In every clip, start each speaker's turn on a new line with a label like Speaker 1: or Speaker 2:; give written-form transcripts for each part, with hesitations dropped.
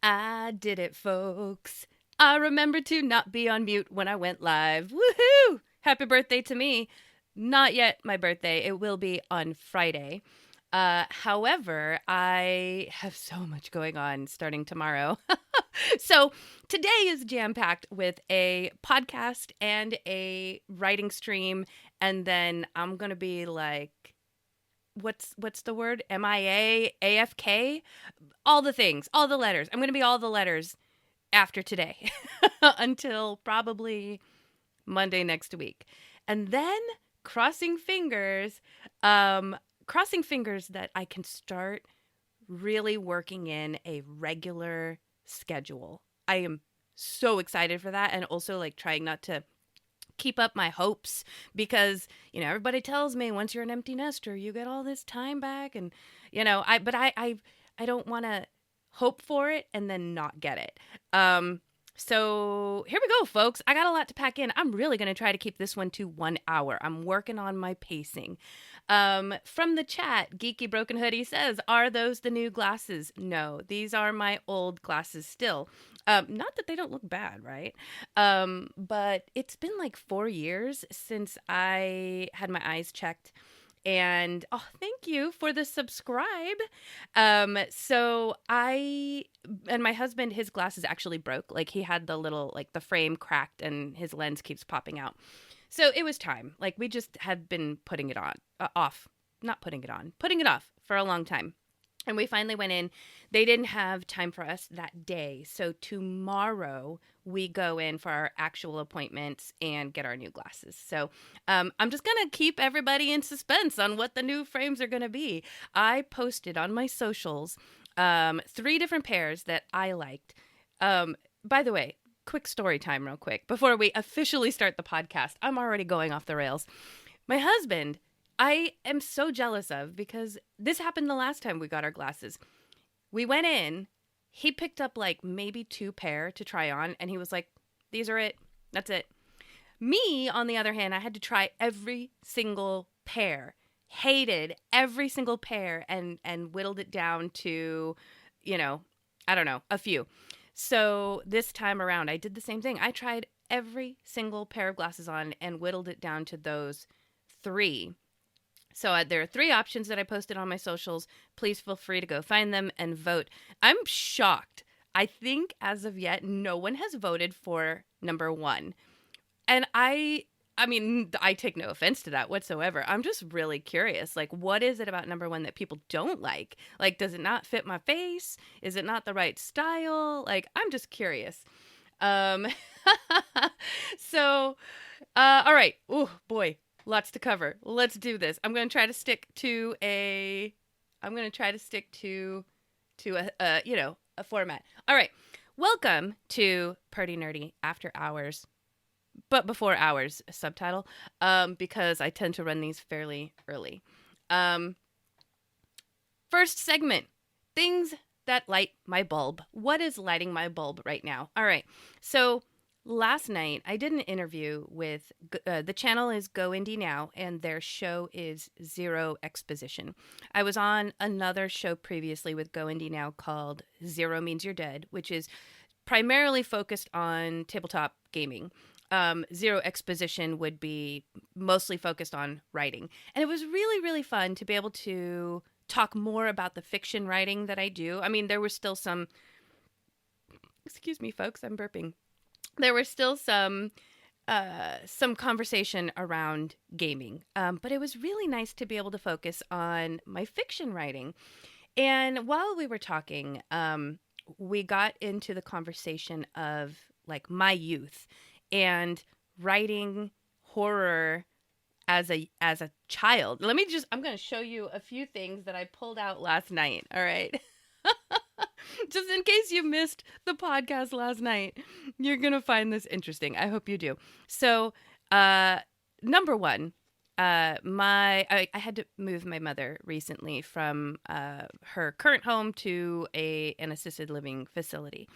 Speaker 1: I did it, folks. I remembered to not be on mute when I went live. Woohoo! Happy birthday to me. Not yet my birthday. It will be on Friday. However, I have so much going on starting tomorrow. So today is jam-packed with a podcast and a writing stream. And then I'm going to be like, what's the word? MIA, AFK? All the things, all the letters. I'm going to be all the letters after today until probably Monday next week. And then crossing fingers that I can start really working in a regular schedule. I am so excited for that, and also like trying not to keep up my hopes because, everybody tells me once you're an empty nester, you get all this time back, and I don't want to hope for it and then not get it. So here we go, folks. I got a lot to pack in. I'm really going to try to keep this one to 1 hour. I'm working on my pacing. From the chat, Geeky Broken Hoodie says, are those the new glasses? No, these are my old glasses still. Not that they don't look bad, right? But it's been like 4 years since I had my eyes checked. And thank you for the subscribe. So and my husband, his glasses actually broke. Like he had the little, like the frame cracked and his lens keeps popping out. So it was time. Like we just had been putting it off for a long time. And we finally went in. They didn't have time for us that day. So tomorrow we go in for our actual appointments and get our new glasses. So I'm just going to keep everybody in suspense on what the new frames are going to be. I posted on my socials 3 different pairs that I liked. By the way, quick story time real quick. Before we officially start the podcast, I'm already going off the rails. My husband, I am so jealous of, because this happened the last time we got our glasses. We went in, he picked up like maybe 2 pair to try on, and he was like, these are it. That's it. Me, on the other hand, I had to try every single pair. Hated every single pair and whittled it down to, I don't know, a few. So this time around, I did the same thing. I tried every single pair of glasses on and whittled it down to those 3. So there are 3 options that I posted on my socials. Please feel free to go find them and vote. I'm shocked. I think as of yet, no one has voted for number 1. And I mean, I take no offense to that whatsoever. I'm just really curious. Like, what is it about number 1 that people don't like? Like, does it not fit my face? Is it not the right style? Like, I'm just curious. So, all right. Oh, boy. Lots to cover. Let's do this. I'm going to try to stick to a format. All right. Welcome to Perty Nerdy After Hours, but before hours subtitle, because I tend to run these fairly early. First segment, things that light my bulb. What is lighting my bulb right now? All right. So last night, I did an interview with, the channel is GoIndieNow, and their show is Zero Exposition. I was on another show previously with GoIndieNow called Zero Means You're Dead, which is primarily focused on tabletop gaming. Zero Exposition would be mostly focused on writing. And it was really, really fun to be able to talk more about the fiction writing that I do. I mean, there were still some, excuse me, folks, I'm burping. There was still some conversation around gaming, but it was really nice to be able to focus on my fiction writing. And while we were talking, we got into the conversation of like my youth and writing horror as a child. I'm going to show you a few things that I pulled out last night. All right. Just in case you missed the podcast last night, you're going to find this interesting. I hope you do. So, number 1, I had to move my mother recently from her current home to an assisted living facility.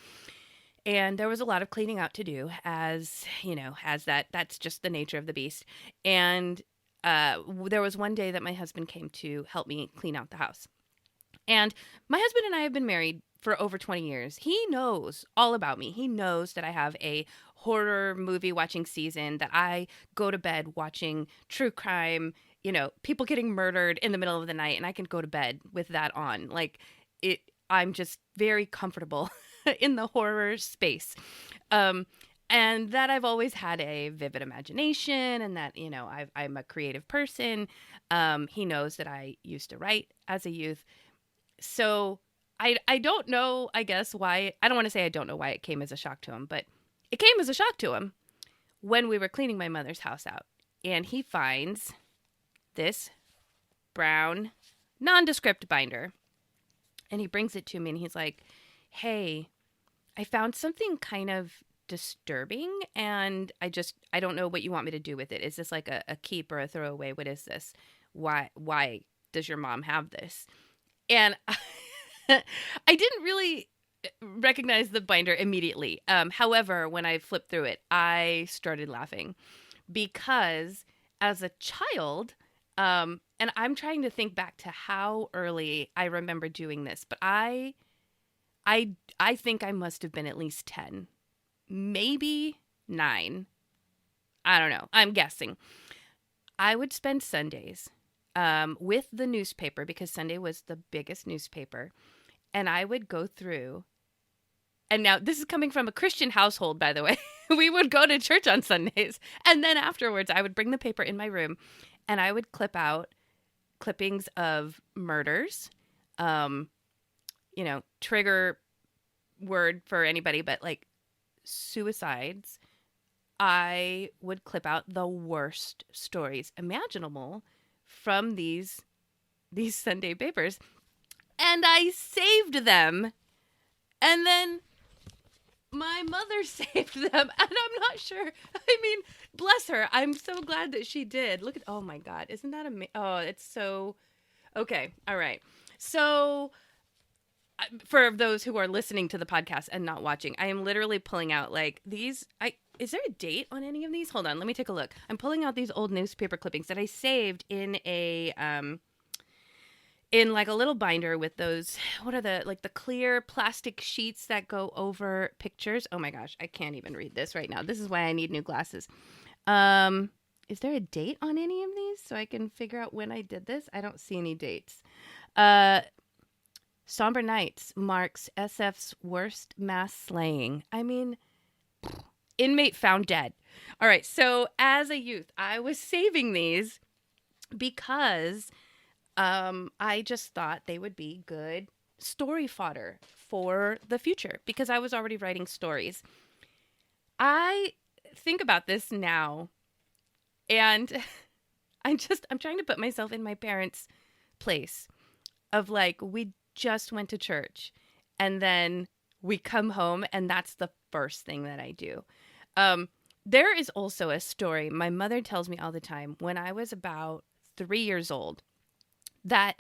Speaker 1: And there was a lot of cleaning out to do, as you know, that's just the nature of the beast. And there was one day that my husband came to help me clean out the house. And my husband and I have been married for over 20 years. He knows all about me. He knows that I have a horror movie watching season, that I go to bed watching true crime, people getting murdered in the middle of the night, and I can go to bed with that on. I'm just very comfortable in the horror space. And that I've always had a vivid imagination, and that, I'm a creative person. He knows that I used to write as a youth. So I don't know, I guess, why. I don't want to say I don't know why it came as a shock to him, but it came as a shock to him when we were cleaning my mother's house out. And he finds this brown, nondescript binder. And he brings it to me and he's like, hey, I found something kind of disturbing, and I don't know what you want me to do with it. Is this like a keep or a throwaway? What is this? Why does your mom have this? And I didn't really recognize the binder immediately. However, when I flipped through it, I started laughing because as a child, and I'm trying to think back to how early I remember doing this, but I think I must have been at least 10, maybe 9. I don't know. I'm guessing. I would spend Sundays with the newspaper, because Sunday was the biggest newspaper. And I would go through, and now this is coming from a Christian household, by the way. We would go to church on Sundays. And then afterwards, I would bring the paper in my room and I would clip out clippings of murders, trigger word for anybody, but like suicides. I would clip out the worst stories imaginable from these Sunday papers, and I saved them, and then my mother saved them, and I'm not sure. I mean, bless her. I'm so glad that she did. Look at, oh my God, isn't that amazing? Oh, it's so, okay, all right. So for those who are listening to the podcast and not watching, I am literally pulling out like these. Is there a date on any of these? Hold on, let me take a look. I'm pulling out these old newspaper clippings that I saved in a in like a little binder with those, what are the clear plastic sheets that go over pictures. Oh my gosh, I can't even read this right now. This is why I need new glasses. Is there a date on any of these so I can figure out when I did this? I don't see any dates. Somber Nights marks SF's worst mass slaying. I mean, inmate found dead. All right, so as a youth, I was saving these because I just thought they would be good story fodder for the future, because I was already writing stories. I think about this now, and I'm trying to put myself in my parents' place of like, we just went to church and then we come home and that's the first thing that I do. There is also a story my mother tells me all the time when I was about 3 years old, that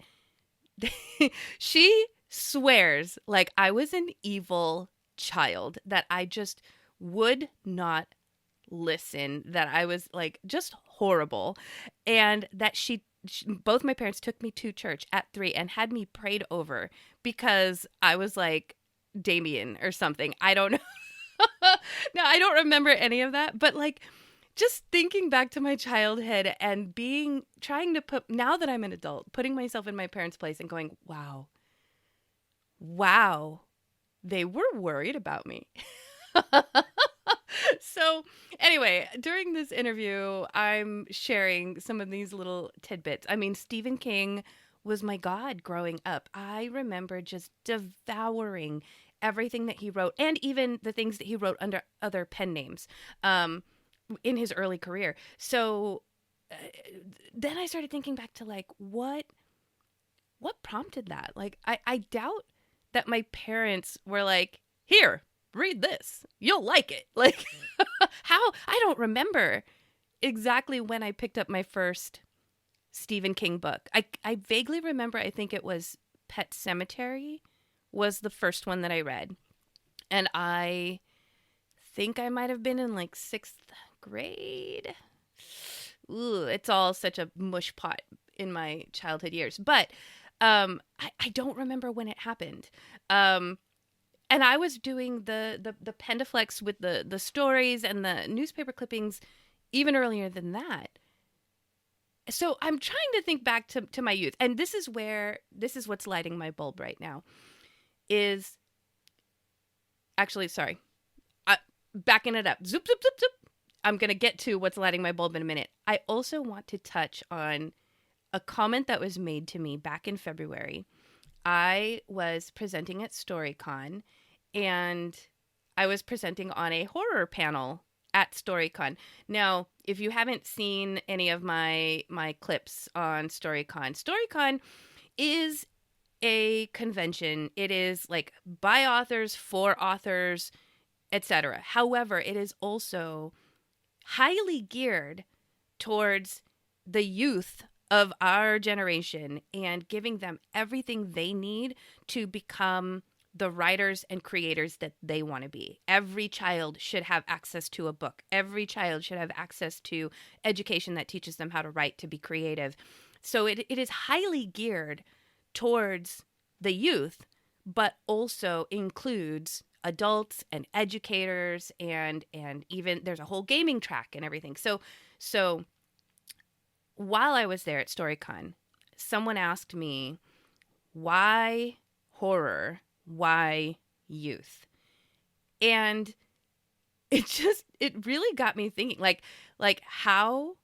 Speaker 1: she swears like I was an evil child, that I just would not listen, that I was like just horrible, and that both my parents took me to church at 3 and had me prayed over because I was like Damien or something. I don't know. Now, I don't remember any of that, but like just thinking back to my childhood and trying to put, now that I'm an adult, putting myself in my parents' place and going, wow, they were worried about me. So anyway, during this interview, I'm sharing some of these little tidbits. I mean, Stephen King was my god growing up. I remember just devouring everything that he wrote, and even the things that he wrote under other pen names in his early career. So then I started thinking back to like, what prompted that? Like, I doubt that my parents were like, here, read this, you'll like it. Like, how? I don't remember exactly when I picked up my first Stephen King book. I vaguely remember, I think it was Pet Sematary was the first one that I read. And I think I might have been in like 6th grade. Ooh, it's all such a mush pot in my childhood years. But I don't remember when it happened. And I was doing the Pendaflex with the stories and the newspaper clippings even earlier than that. So I'm trying to think back to my youth. And this is what's lighting my bulb right now. Is actually, sorry, backing it up. Zoop, zoop, zoop, zoop. I'm going to get to what's lighting my bulb in a minute. I also want to touch on a comment that was made to me back in February. I was presenting at StoryCon, and I was presenting on a horror panel at StoryCon. Now, if you haven't seen any of my clips on StoryCon is a convention. It is like by authors, for authors, etc. However, it is also highly geared towards the youth of our generation and giving them everything they need to become the writers and creators that they want to be. Every child should have access to a book. Every child should have access to education that teaches them how to write, to be creative. So it is highly geared towards the youth, but also includes adults and educators and even there's a whole gaming track and everything. So while I was there at StoryCon, someone asked me, why horror? Why youth? And it really got me thinking, like how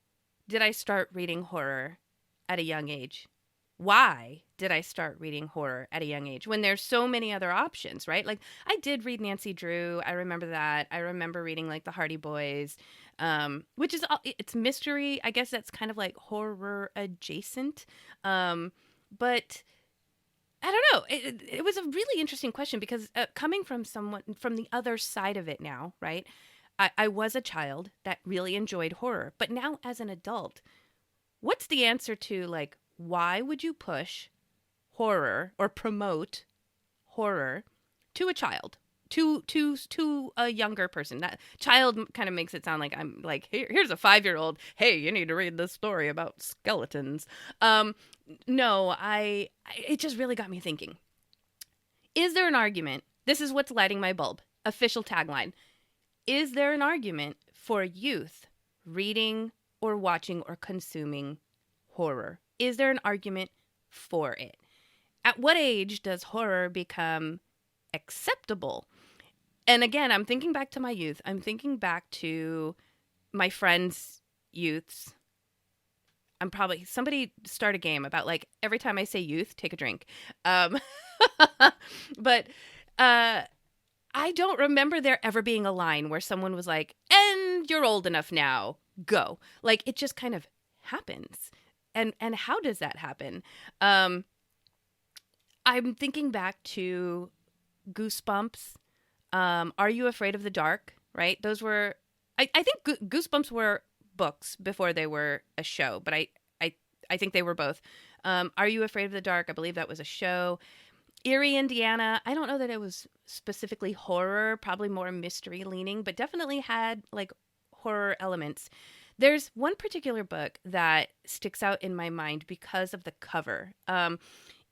Speaker 1: did I start reading horror at a young age? Why did I start reading horror at a young age when there's so many other options, right? Like I did read Nancy Drew. I remember that. I remember reading like the Hardy Boys, which is, it's mystery. I guess that's kind of like horror adjacent. But I don't know. It was a really interesting question because coming from someone from the other side of it now, right? I was a child that really enjoyed horror, but now as an adult, what's the answer to like, why would you push horror or promote horror to a child, to a younger person? That child kind of makes it sound like I'm like, here's a 5-year-old. Hey, you need to read this story about skeletons. No, it just really got me thinking. Is there an argument? This is what's lighting my bulb. Official tagline. Is there an argument for youth reading or watching or consuming horror? Is there an argument for it? At what age does horror become acceptable? And again, I'm thinking back to my youth. I'm thinking back to my friends' youths. I'm probably, somebody start a game about like every time I say youth, take a drink. But I don't remember there ever being a line where someone was like, and you're old enough now, go. Like it just kind of happens. And how does that happen? I'm thinking back to Goosebumps. Are You Afraid of the Dark? Right? Those were, I think Goosebumps were books before they were a show, but I think they were both. Are You Afraid of the Dark? I believe that was a show. Erie, Indiana. I don't know that it was specifically horror, probably more mystery leaning, but definitely had like horror elements. There's one particular book that sticks out in my mind because of the cover.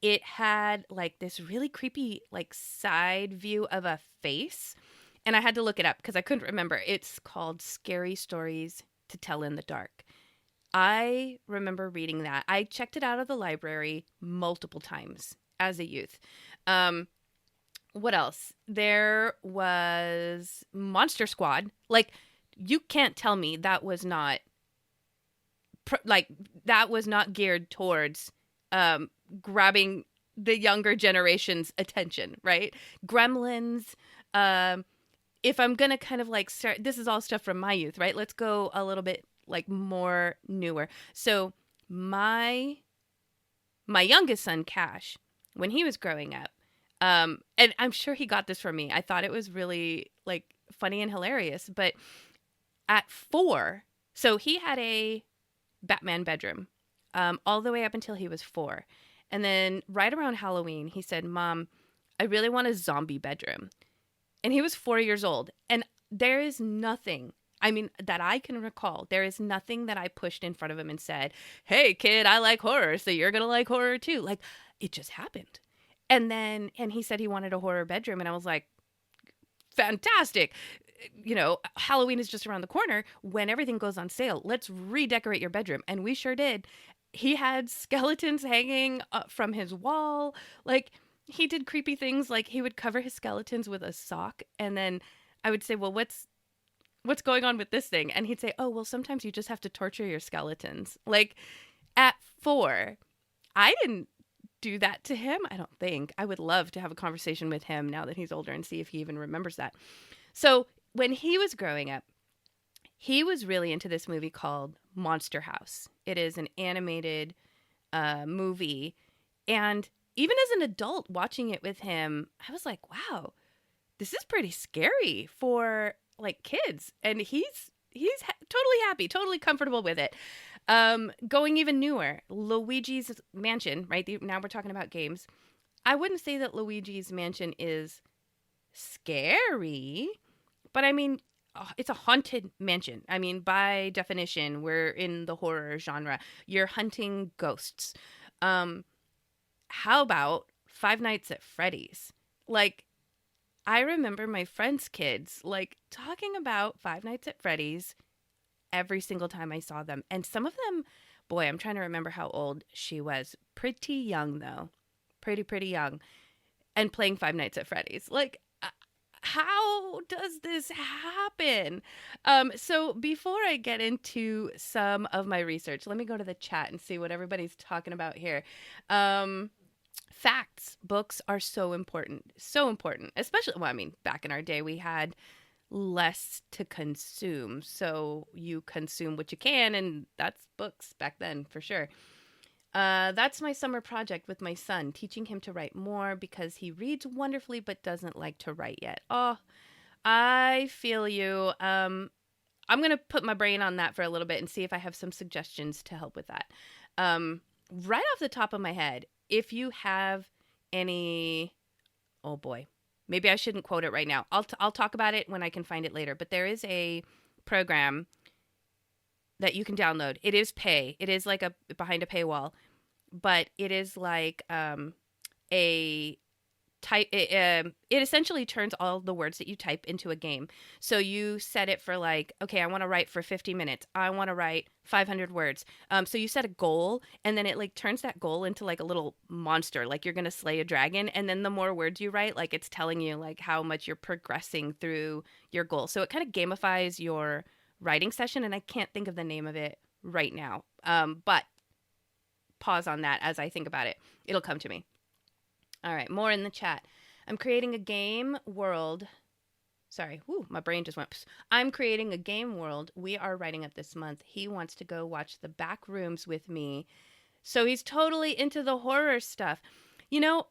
Speaker 1: It had like this really creepy like side view of a face, and I had to look it up because I couldn't remember. It's called Scary Stories to Tell in the Dark. I remember reading that. I checked it out of the library multiple times as a youth. What else? There was Monster Squad. Like, you can't tell me that was not geared towards grabbing the younger generation's attention, right? Gremlins. If I'm gonna kind of like start, this is all stuff from my youth, right? Let's go a little bit like more newer. So my youngest son, Cash, when he was growing up, and I'm sure he got this from me. I thought it was really like funny and hilarious, but at 4, so he had a Batman bedroom all the way up until he was 4. And then right around Halloween, he said, Mom, I really want a zombie bedroom. And he was 4 years old. And there is nothing, I mean, that I can recall, there is nothing that I pushed in front of him and said, hey, kid, I like horror, so you're going to like horror too. Like, it just happened. And he said he wanted a horror bedroom. And I was like, fantastic. You know, Halloween is just around the corner. When everything goes on sale, let's redecorate your bedroom. And we sure did. He had skeletons hanging from his wall. Like, he did creepy things. Like, he would cover his skeletons with a sock. And then I would say, well, what's going on with this thing? And he'd say, oh, well, sometimes you just have to torture your skeletons. Like, at 4, I didn't do that to him, I don't think. I would love to have a conversation with him now that he's older and see if he even remembers that. So when he was growing up, he was really into this movie called Monster House. It is an animated movie. And even as an adult watching it with him, I was like, wow, this is pretty scary for like kids. And he's totally happy, totally comfortable with it. Going even newer, Luigi's Mansion, right? Now we're talking about games. I wouldn't say that Luigi's Mansion is scary, but I mean, it's a haunted mansion. I mean, by definition, we're in the horror genre. You're hunting ghosts. How about Five Nights at Freddy's? Like, I remember my friends' kids, like, talking about Five Nights at Freddy's every single time I saw them. And some of them, boy, I'm trying to remember how old she was. Pretty young, though. Pretty young. And playing Five Nights at Freddy's. Like, how does this happen? So before I get into some of my research, let me go to the chat and see what everybody's talking about here. Facts. Books are so important. So important. Especially, well, I mean, back in our day, we had less to consume, so you consume what you can, and that's books back then for sure. That's my summer project with my son, teaching him to write more because he reads wonderfully but doesn't like to write yet. Oh, I feel you. I'm gonna put my brain on that for a little bit and see if I have some suggestions to help with that. Right off the top of my head, if you have any, oh boy, maybe I shouldn't quote it right now. I'll talk about it when I can find it later. But there is a program that you can download. It is pay. It is like a behind a paywall, but it is like a type. It essentially turns all the words that you type into a game. So you set it for like, okay, I want to write for 50 minutes. I want to write 500 words. So you set a goal, and then it like turns that goal into like a little monster, like you're gonna slay a dragon. And then the more words you write, like it's telling you like how much you're progressing through your goal. So it kind of gamifies your writing session, and I can't think of the name of it right now. But pause on that as I think about it. It'll come to me. All right, more in the chat. I'm creating a game world. Sorry, my brain just went. I'm creating a game world. We are writing it this month. He wants to go watch the back rooms with me. So he's totally into the horror stuff. You know,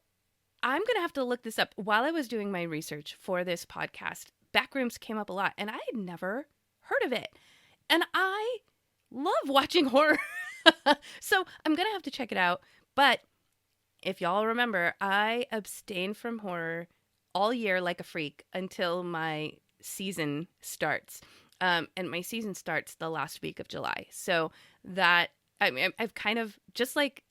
Speaker 1: I'm going to have to look this up. While I was doing my research for this podcast, Backrooms came up a lot, and I had never heard of it. And I love watching horror. So I'm going to have to check it out. But if y'all remember, I abstained from horror all year like a freak until my season starts. And my season starts the last week of July. So that, I mean, I've kind of, just like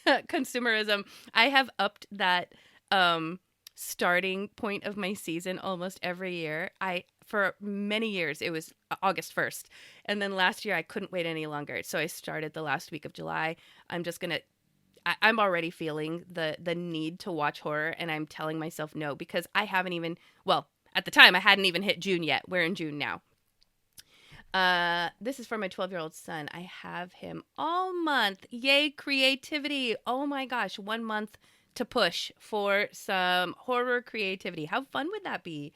Speaker 1: consumerism, I have upped that starting point of my season almost every year. For many years, it was August 1st. And then last year, I couldn't wait any longer. So I started the last week of July. I'm already feeling the need to watch horror, and I'm telling myself no, because I haven't even, well, at the time, I hadn't even hit June yet. We're in June now. This is for my 12-year-old son. I have him all month. Yay, creativity. Oh my gosh, 1 month to push for some horror creativity. How fun would that be?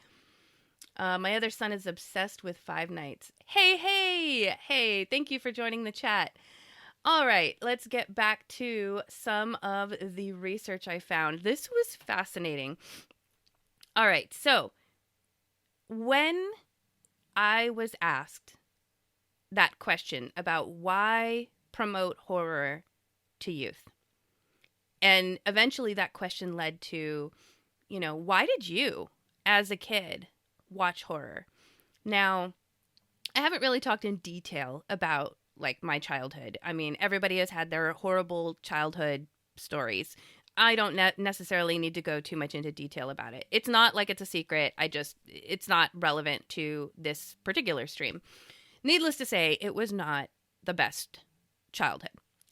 Speaker 1: My other son is obsessed with Five Nights. Hey, thank you for joining the chat. All right, let's get back to some of the research I found. This was fascinating. All right, so when I was asked that question about why promote horror to youth, and eventually that question led to, why did you, as a kid, watch horror. Now, I haven't really talked in detail about like my childhood. I mean, everybody has had their horrible childhood stories. I don't necessarily need to go too much into detail about it. It's not like it's a secret. It's not relevant to this particular stream. Needless to say, it was not the best childhood.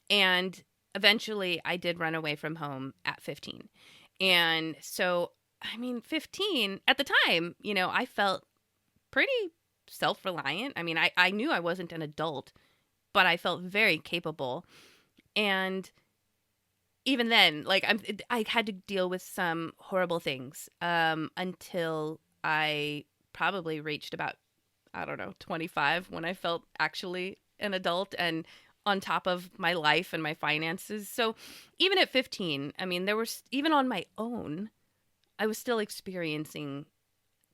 Speaker 1: And eventually I did run away from home at 15. And so, I mean, 15 at the time, you know, I felt pretty self-reliant. I mean, I knew I wasn't an adult, but I felt very capable. And even then, like, I had to deal with some horrible things until I probably reached about, I don't know, 25, when I felt actually an adult and on top of my life and my finances. So even at 15, I mean, even on my own, I was still experiencing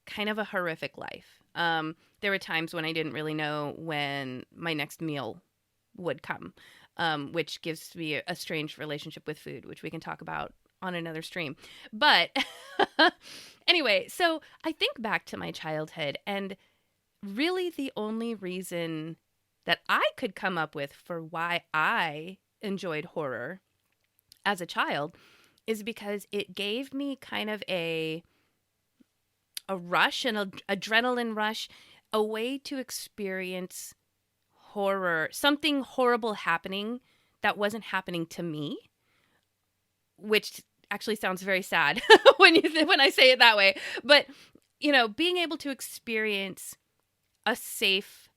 Speaker 1: kind of a horrific life. There were times when I didn't really know when my next meal would come, which gives me a strange relationship with food, which we can talk about on another stream. But anyway, so I think back to my childhood, and really the only reason that I could come up with for why I enjoyed horror as a child is because it gave me kind of a rush, an adrenaline rush, a way to experience horror, something horrible happening that wasn't happening to me, which actually sounds very sad when I say it that way. But, you know, being able to experience a safe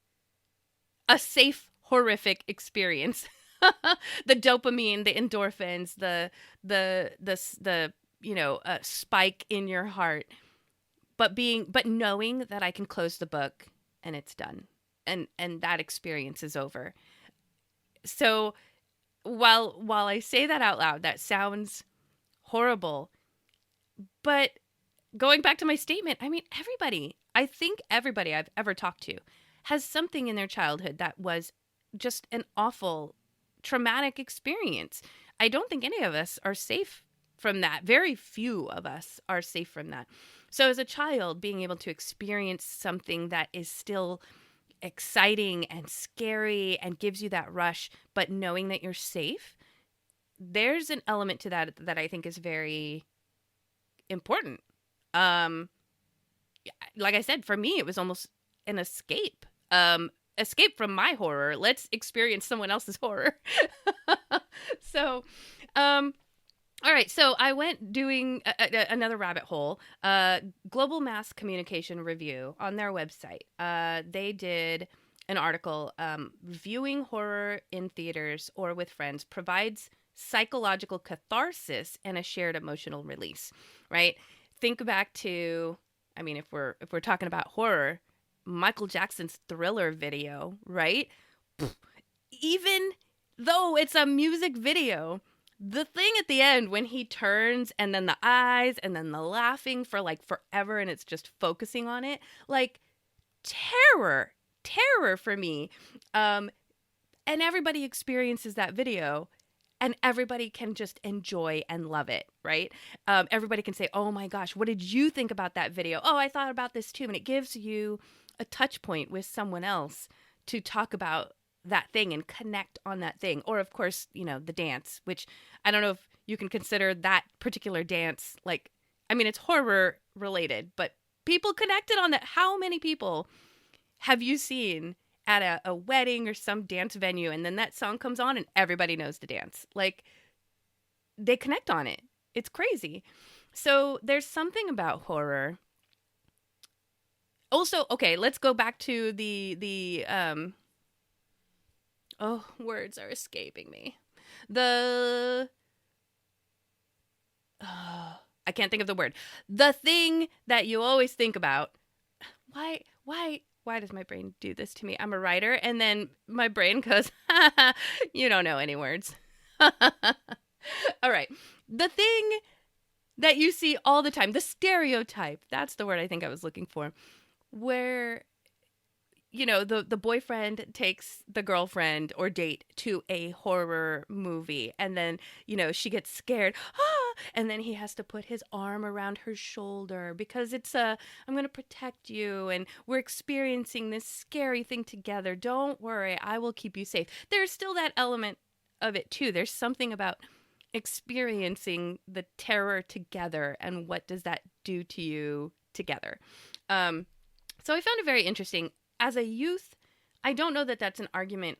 Speaker 1: horrific experience, the dopamine, the endorphins, the you know, spike in your heart, but knowing that I can close the book and it's done, and that experience is over. So while I say that out loud, that sounds horrible, but going back to my statement, I mean, I think everybody I've ever talked to has something in their childhood that was just an awful, traumatic experience. I don't think any of us are safe from that. Very few of us are safe from that. So as a child, being able to experience something that is still exciting and scary and gives you that rush, but knowing that you're safe, there's an element to that I think is very important. Like I said, for me, it was almost an escape. Escape from my horror. Let's experience someone else's horror. So, all right. So I went doing another rabbit hole. Global Mass Communication Review on their website. They did an article. Viewing horror in theaters or with friends provides psychological catharsis and a shared emotional release. Right. Think back to, I mean, if we're talking about horror, Michael Jackson's Thriller video, right? Even though it's a music video, the thing at the end when he turns and then the eyes and then the laughing for like forever and it's just focusing on it, like terror for me. And everybody experiences that video and everybody can just enjoy and love it, right? Everybody can say, oh my gosh, what did you think about that video? Oh, I thought about this too. And it gives you a touch point with someone else to talk about that thing and connect on that thing. Or of course, you know, the dance, which I don't know if you can consider that particular dance, like, I mean, it's horror related, but people connected on that. How many people have you seen at a wedding or some dance venue and then that song comes on and everybody knows the dance? Like, they connect on it. It's crazy. So there's something about horror. Also, okay, let's go back to the words are escaping me. I can't think of the word. The thing that you always think about. Why does my brain do this to me? I'm a writer, and then my brain goes, you don't know any words. All right. The thing that you see all the time, the stereotype, that's the word I think I was looking for, where, you know, the boyfriend takes the girlfriend or date to a horror movie, and then, you know, she gets scared. and then he has to put his arm around her shoulder because I'm going to protect you, and we're experiencing this scary thing together. Don't worry, I will keep you safe. There's still that element of it too. There's something about experiencing the terror together, and what does that do to you together. So I found it very interesting. As a youth, I don't know that that's an argument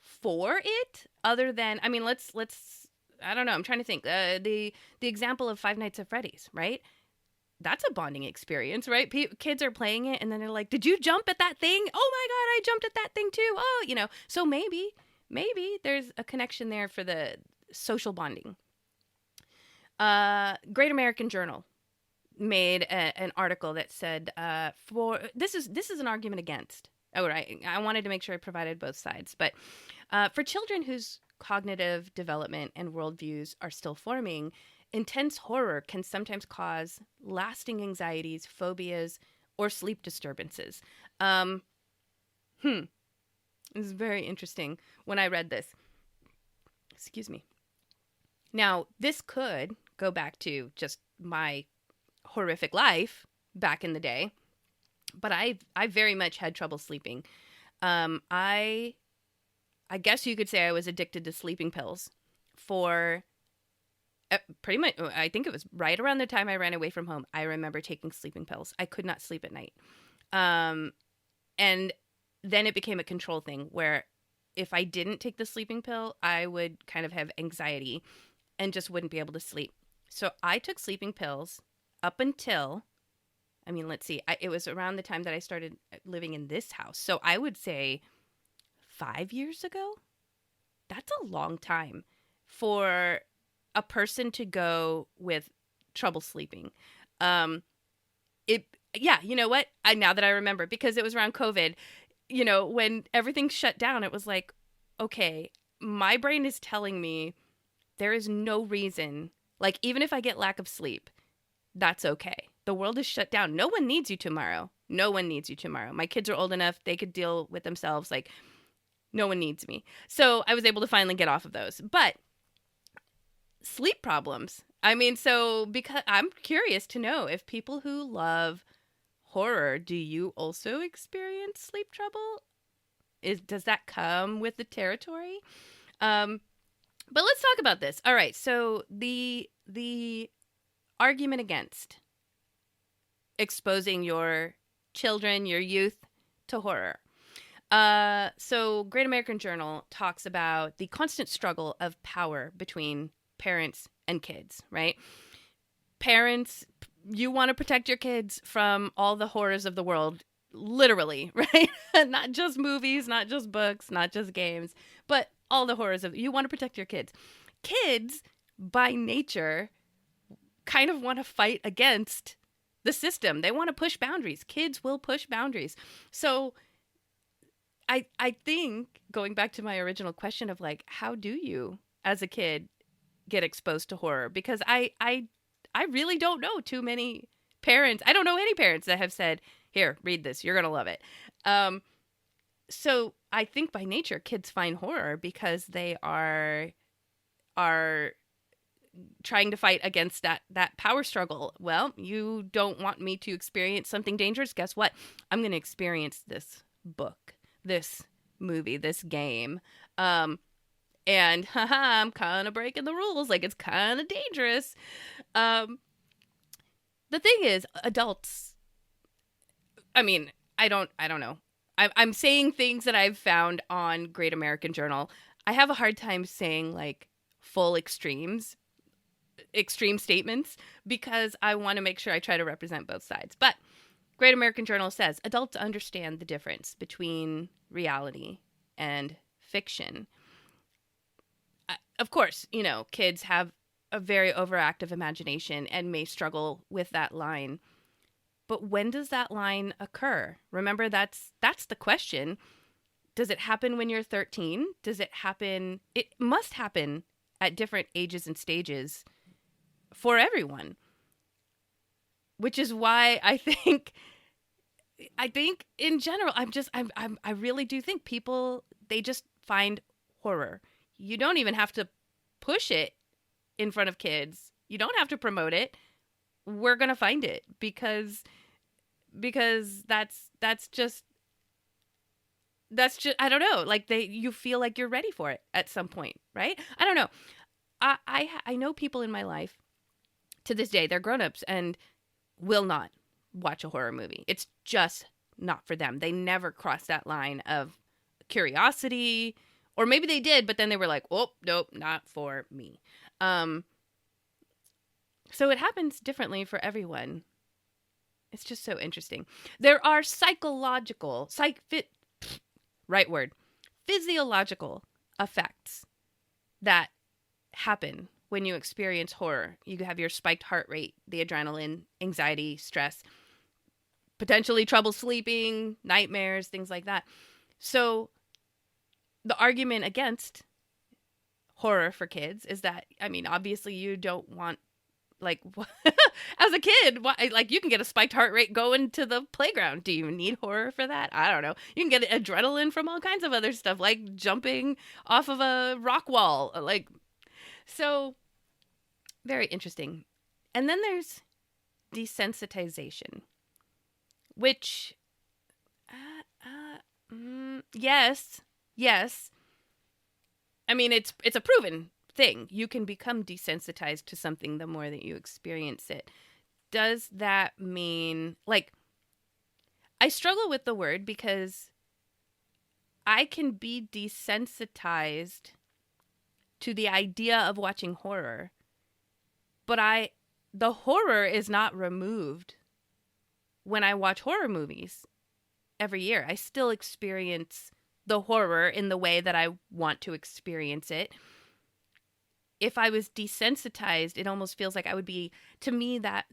Speaker 1: for it, other than, I mean, let's I don't know, I'm trying to think. The example of Five Nights at Freddy's, right? That's a bonding experience, right? Kids are playing it, and then they're like, "Did you jump at that thing? Oh my God, I jumped at that thing too." Oh, so maybe there's a connection there for the social bonding. Great American Journal made an article that said, for this is an argument against. Oh, right. I wanted to make sure I provided both sides, but for children whose cognitive development and worldviews are still forming, intense horror can sometimes cause lasting anxieties, phobias, or sleep disturbances. It was very interesting when I read this. Excuse me. Now, this could go back to just my horrific life back in the day, but I very much had trouble sleeping. I guess you could say I was addicted to sleeping pills for pretty much, I think it was right around the time I ran away from home. I remember taking sleeping pills. I could not sleep at night. And then it became a control thing where if I didn't take the sleeping pill, I would kind of have anxiety and just wouldn't be able to sleep. So I took sleeping pills up until, I mean, let's see, it was around the time that I started living in this house. So I would say 5 years ago. That's a long time for a person to go with trouble sleeping. Yeah, you know what? Now that I remember, because it was around COVID, when everything shut down, it was like, okay, my brain is telling me there is no reason, like, even if I get lack of sleep, that's okay. The world is shut down. No one needs you tomorrow. No one needs you tomorrow. My kids are old enough. They could deal with themselves. Like, no one needs me. So I was able to finally get off of those. But sleep problems. I mean, so because I'm curious to know if people who love horror, do you also experience sleep trouble? Does that come with the territory? But let's talk about this. All right. So the argument against exposing your children, your youth, to horror. So Great American Journal talks about the constant struggle of power between parents and kids, right? Parents, you want to protect your kids from all the horrors of the world, literally, right? Not just movies, not just books, not just games, but all the horrors you want to protect your kids. Kids, by nature, kind of want to fight against the system. They want to push boundaries. Kids will push boundaries. So I think, going back to my original question of like, how do you, as a kid, get exposed to horror? Because I really don't know too many parents. I don't know any parents that have said, here, read this. You're going to love it. So I think by nature, kids find horror because they are trying to fight against that power struggle. Well, you don't want me to experience something dangerous. Guess what? I'm going to experience this book, this movie, this game. And I'm kind of breaking the rules. Like, it's kind of dangerous. The thing is, adults, I mean, I don't know. I'm saying things that I've found on Great American Journal. I have a hard time saying like full extreme statements because I want to make sure I try to represent both sides. But Great American Journal says adults understand the difference between reality and fiction. Of course, kids have a very overactive imagination and may struggle with that line. But when does that line occur? Remember, that's the question. Does it happen when you're 13? Does it happen? It must happen at different ages and stages for everyone. Which is why I think in general, I really do think people, they just find horror. You don't even have to push it in front of kids. You don't have to promote it. We're going to find it because that's just I don't know, like you feel like you're ready for it at some point, right? I don't know. I know people in my life to this day, they're grown-ups and will not watch a horror movie. It's just not for them. They never crossed that line of curiosity, or maybe they did, but then they were like, oh, nope, not for me. So it happens differently for everyone. It's just so interesting. There are physiological effects that happen when you experience horror. You have your spiked heart rate, the adrenaline, anxiety, stress, potentially trouble sleeping, nightmares, things like that. So the argument against horror for kids is that, I mean, obviously you don't want, like, as a kid, like, you can get a spiked heart rate going to the playground. Do you need horror for that? I don't know. You can get adrenaline from all kinds of other stuff, like jumping off of a rock wall. Like, so very interesting. And then there's desensitization, which, yes. I mean, it's a proven thing. You can become desensitized to something the more that you experience it. Does that mean, like, I struggle with the word because I can be desensitized to the idea of watching horror, but the horror is not removed when I watch horror movies every year. I still experience the horror in the way that I want to experience it. If I was desensitized, it almost feels like I would be, to me, that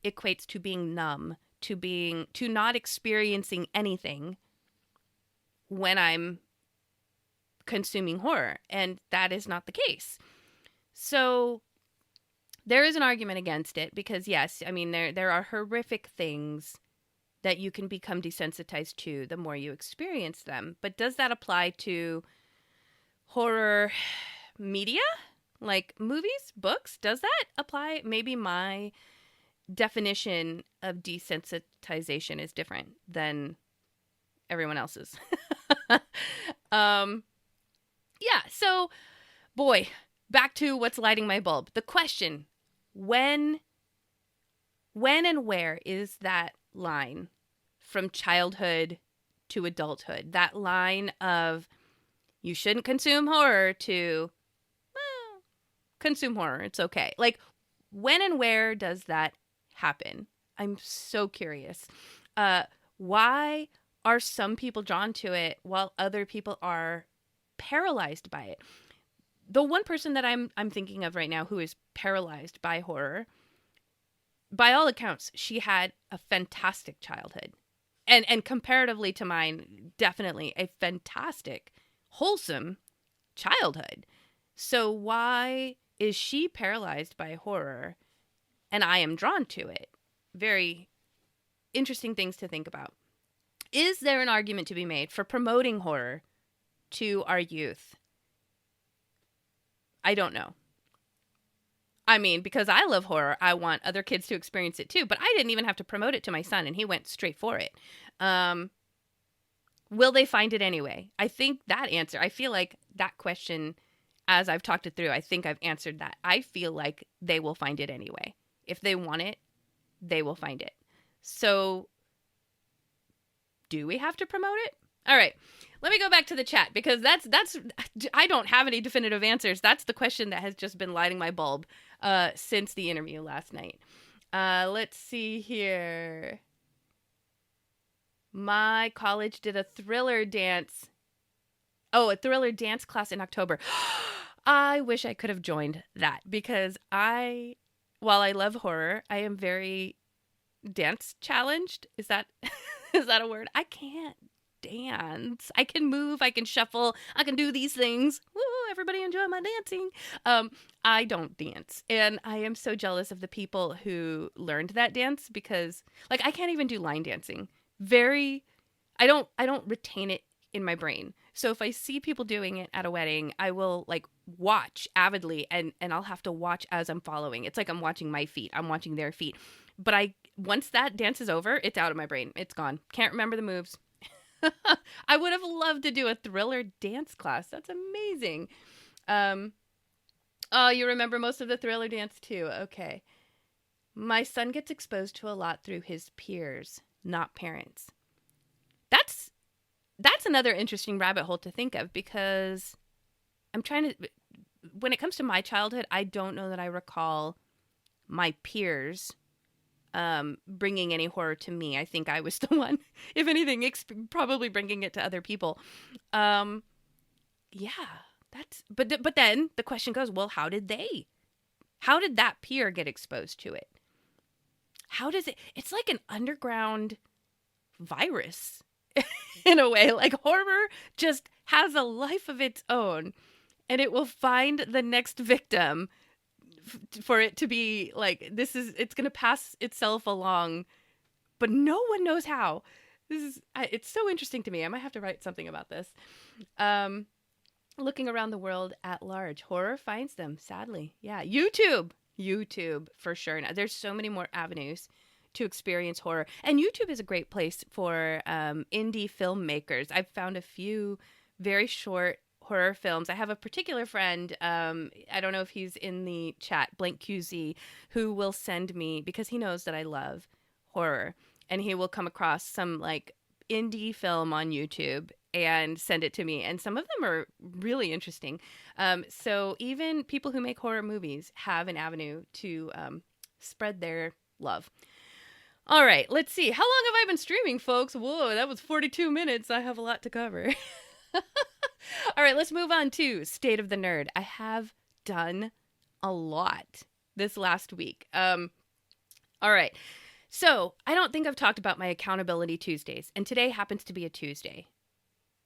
Speaker 1: equates to being numb, to not experiencing anything when I'm consuming horror. And that is not the case. So there is an argument against it because, yes, I mean, there are horrific things that you can become desensitized to the more you experience them. But does that apply to horror media? Like movies, books? Does that apply? Maybe my definition of desensitization is different than everyone else's. Yeah, so, boy, back to what's lighting my bulb. The question, when and where is that line from childhood to adulthood? That line of you shouldn't consume horror to, well, consume horror, it's okay. Like, when and where does that happen? I'm so curious. Why are some people drawn to it while other people are paralyzed by it? The one person that I'm thinking of right now who is paralyzed by horror, by all accounts, she had a fantastic childhood. And comparatively to mine, definitely a fantastic, wholesome childhood. So why is she paralyzed by horror and I am drawn to it? Very interesting things to think about. Is there an argument to be made for promoting horror to our youth? I don't know. I mean, because I love horror, I want other kids to experience it too, but I didn't even have to promote it to my son, and he went straight for it. Will they find it anyway? I think that answer, I feel like that question, as I've talked it through, I think I've answered that. I feel like they will find it anyway. If they want it, they will find it. So, do we have to promote it? All right. Let me go back to the chat because that's I don't have any definitive answers. That's the question that has just been lighting my bulb since the interview last night. Let's see here. My college did a thriller dance. Oh, a thriller dance class in October. I wish I could have joined that because while I love horror, I am very dance challenged. Is that a word? I can't dance. I can move, I can shuffle, I can do these things. Woo, everybody enjoy my dancing. I don't dance. And I am so jealous of the people who learned that dance because, like, I can't even do line dancing. I don't retain it in my brain. So if I see people doing it at a wedding, I will like watch avidly, and I'll have to watch as I'm following. It's like I'm watching my feet. I'm watching their feet. But once that dance is over, it's out of my brain. It's gone. Can't remember the moves. I would have loved to do a Thriller dance class. That's amazing. Oh, you remember most of the Thriller dance too. Okay. My son gets exposed to a lot through his peers, not parents. That's another interesting rabbit hole to think of, because when it comes to my childhood, I don't know that I recall my peers bringing any horror to me. I think I was the one, if anything, probably bringing it to other people. Yeah, but then the question goes, well, how did that peer get exposed to it? How does it's like an underground virus in a way. Like, horror just has a life of its own, and it will find the next victim for it to be like, it's going to pass itself along, but no one knows how. It's so interesting to me. I might have to write something about this. Looking around the world at large, horror finds them, sadly. Yeah, YouTube for sure. Now, there's so many more avenues to experience horror, and YouTube is a great place for indie filmmakers. I've found a few very short horror films. I have a particular friend, I don't know if he's in the chat, Blank QZ, who will send me, because he knows that I love horror, and he will come across some like indie film on YouTube and send it to me. And some of them are really interesting. So even people who make horror movies have an avenue to spread their love. All right, let's see. How long have I been streaming, folks? Whoa, that was 42 minutes. I have a lot to cover. All right, let's move on to State of the Nerd. I have done a lot this last week. All right. So I don't think I've talked about my Accountability Tuesdays, and today happens to be a Tuesday,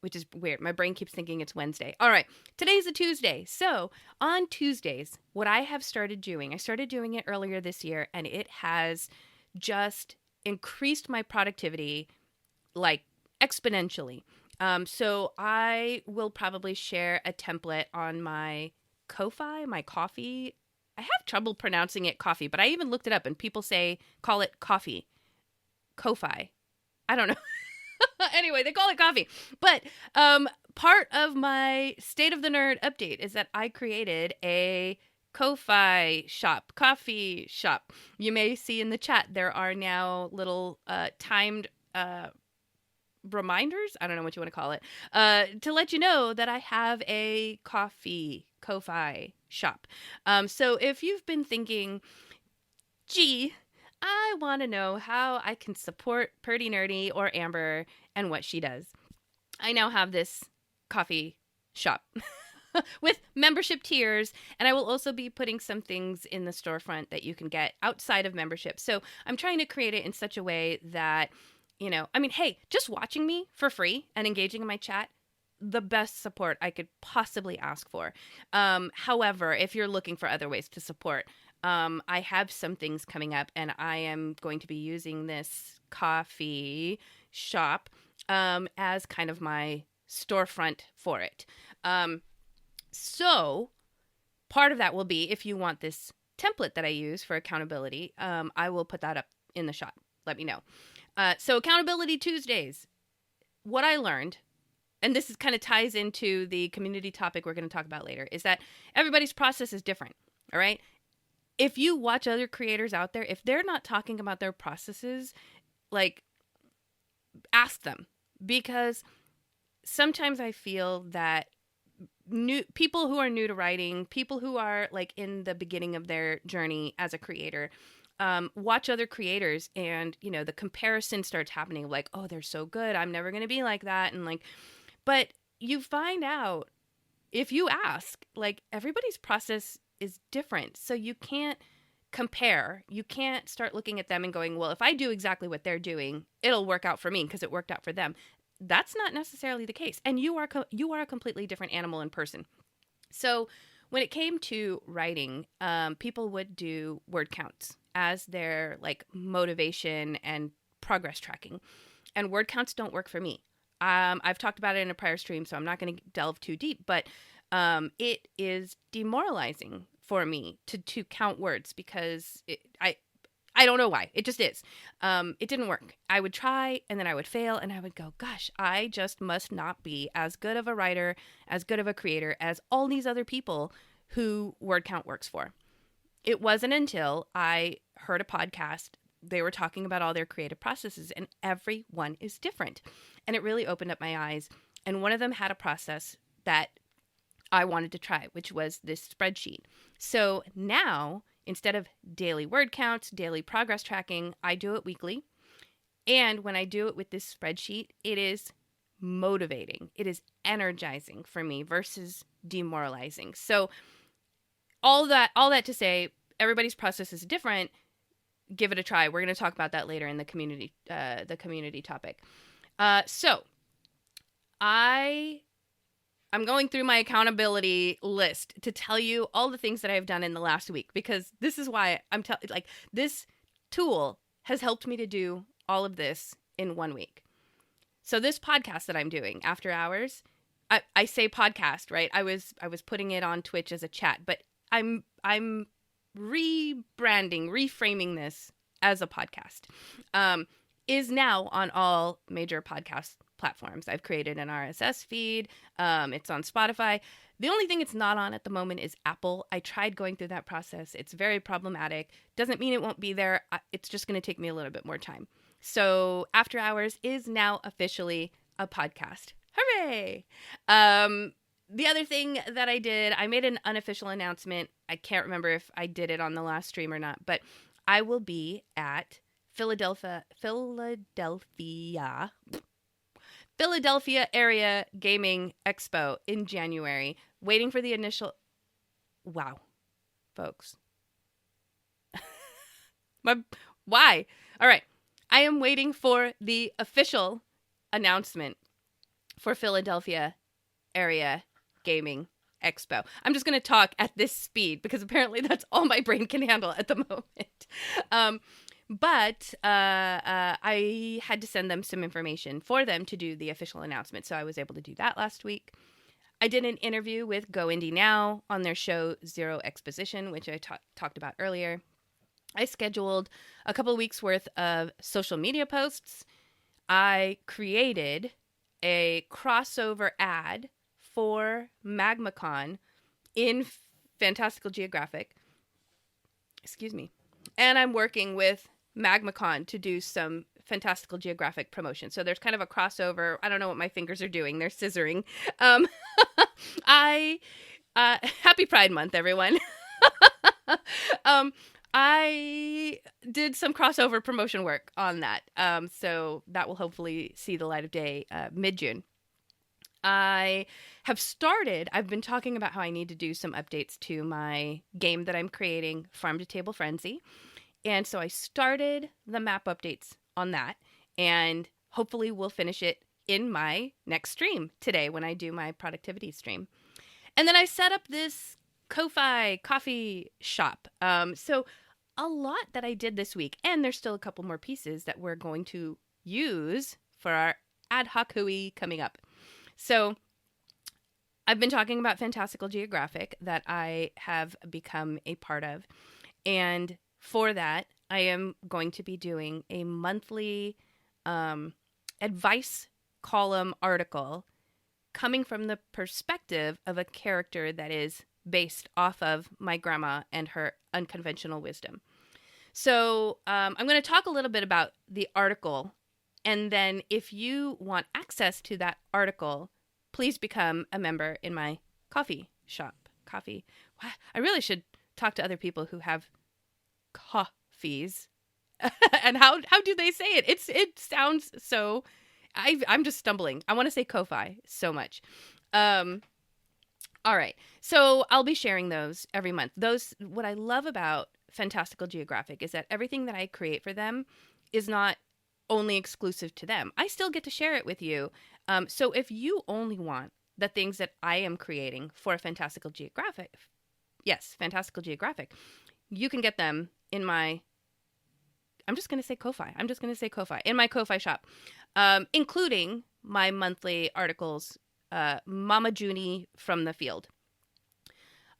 Speaker 1: which is weird. My brain keeps thinking it's Wednesday. All right, today's a Tuesday. So on Tuesdays, what I have started doing, I started doing it earlier this year, and it has just increased my productivity like exponentially. So I will probably share a template on my Ko-fi, my coffee. I have trouble pronouncing it coffee, but I even looked it up, and people call it coffee. Ko-fi. I don't know. Anyway, they call it coffee. But part of my State of the Nerd update is that I created a Ko-fi shop, coffee shop. You may see in the chat there are now little timed reminders, I don't know what you want to call it, to let you know that I have a Ko-fi shop. So if you've been thinking, gee, I want to know how I can support Perty Nerdy or Amber and what she does, I now have this coffee shop with membership tiers, and I will also be putting some things in the storefront that you can get outside of membership. So I'm trying to create it in such a way that, hey, just watching me for free and engaging in my chat, the best support I could possibly ask for. However, if you're looking for other ways to support, I have some things coming up, and I am going to be using this coffee shop as kind of my storefront for it. So part of that will be, if you want this template that I use for accountability, I will put that up in the shop. Let me know. So Accountability Tuesdays, what I learned, and this kind of ties into the community topic we're going to talk about later, is that everybody's process is different. All right. If you watch other creators out there, if they're not talking about their processes, like, ask them, because sometimes I feel that people who are new to writing, people who are like in the beginning of their journey as a creator, watch other creators, and the comparison starts happening, like, oh, they're so good, I'm never going to be like that, and like, but you find out, if you ask, like, everybody's process is different, so you can't compare. You can't start looking at them and going, well, if I do exactly what they're doing, it'll work out for me because it worked out for them. That's not necessarily the case, and you are a completely different animal in person. So when it came to writing, people would do word counts as their like motivation and progress tracking, and word counts don't work for me. I've talked about it in a prior stream, so I'm not going to delve too deep, but it is demoralizing for me to count words because I don't know why. It just is. It didn't work. I would try and then I would fail and I would go, gosh, I just must not be as good of a writer, as good of a creator as all these other people who word count works for. It wasn't until I heard a podcast, they were talking about all their creative processes and every one is different. And it really opened up my eyes. And one of them had a process that I wanted to try, which was this spreadsheet. So now, instead of daily word counts, daily progress tracking, I do it weekly. And when I do it with this spreadsheet, it is motivating. It is energizing for me versus demoralizing. So all that to say, everybody's process is different. Give it a try. We're going to talk about that later in the community topic. So I'm going through my accountability list to tell you all the things that I've done in the last week, because this is why this tool has helped me to do all of this in 1 week. So this podcast that I'm doing, After Hours, I say podcast, right? I was putting it on Twitch as a chat, but I'm reframing this as a podcast. Is now on all major podcast platforms. I've created an RSS feed. It's on Spotify. The only thing it's not on at the moment is Apple. I tried going through that process. It's very problematic. Doesn't mean it won't be there. It's just going to take me a little bit more time. So After Hours is now officially a podcast. Hooray! The other thing that I did, I made an unofficial announcement. I can't remember if I did it on the last stream or not, but I will be at Philadelphia Area Gaming Expo in January, waiting for the initial... Wow, folks. Why? All right. I am waiting for the official announcement for Philadelphia Area Gaming Expo. I'm just going to talk at this speed because apparently that's all my brain can handle at the moment. But I had to send them some information for them to do the official announcement. So I was able to do that last week. I did an interview with GoIndieNow on their show Zero Exposition, which I talked about earlier. I scheduled a couple of weeks worth of social media posts. I created a crossover ad for MagmaCon in Fantastical Geographic. Excuse me. And I'm working with MagmaCon to do some Fantastical Geographic promotion. So there's kind of a crossover. I don't know what my fingers are doing. They're scissoring. Happy Pride Month, everyone. I did some crossover promotion work on that. So that will hopefully see the light of day mid-June. I've been talking about how I need to do some updates to my game that I'm creating, Farm to Table Frenzy. And so I started the map updates on that, and hopefully we'll finish it in my next stream today when I do my productivity stream. And then I set up this Ko-Fi coffee shop. So a lot that I did this week, and there's still a couple more pieces that we're going to use for our ad hoc hui coming up. So I've been talking about Fantastical Geographic that I have become a part of. And for that, I am going to be doing a monthly advice column article coming from the perspective of a character that is based off of my grandma and her unconventional wisdom. So I'm going to talk a little bit about the article. And then if you want access to that article, please become a member in my coffee shop. Coffee. I really should talk to other people who have coffees. And how do they say it? It sounds so... I'm just stumbling. I want to say Ko-Fi so much. All right. So I'll be sharing those every month. What I love about Fantastical Geographic is that everything that I create for them is not only exclusive to them. I still get to share it with you. So if you only want the things that I am creating for Fantastical Geographic, you can get them in my... I'm just going to say Ko-Fi. In my Ko-Fi shop, including my monthly articles, Mama Junie from the Field.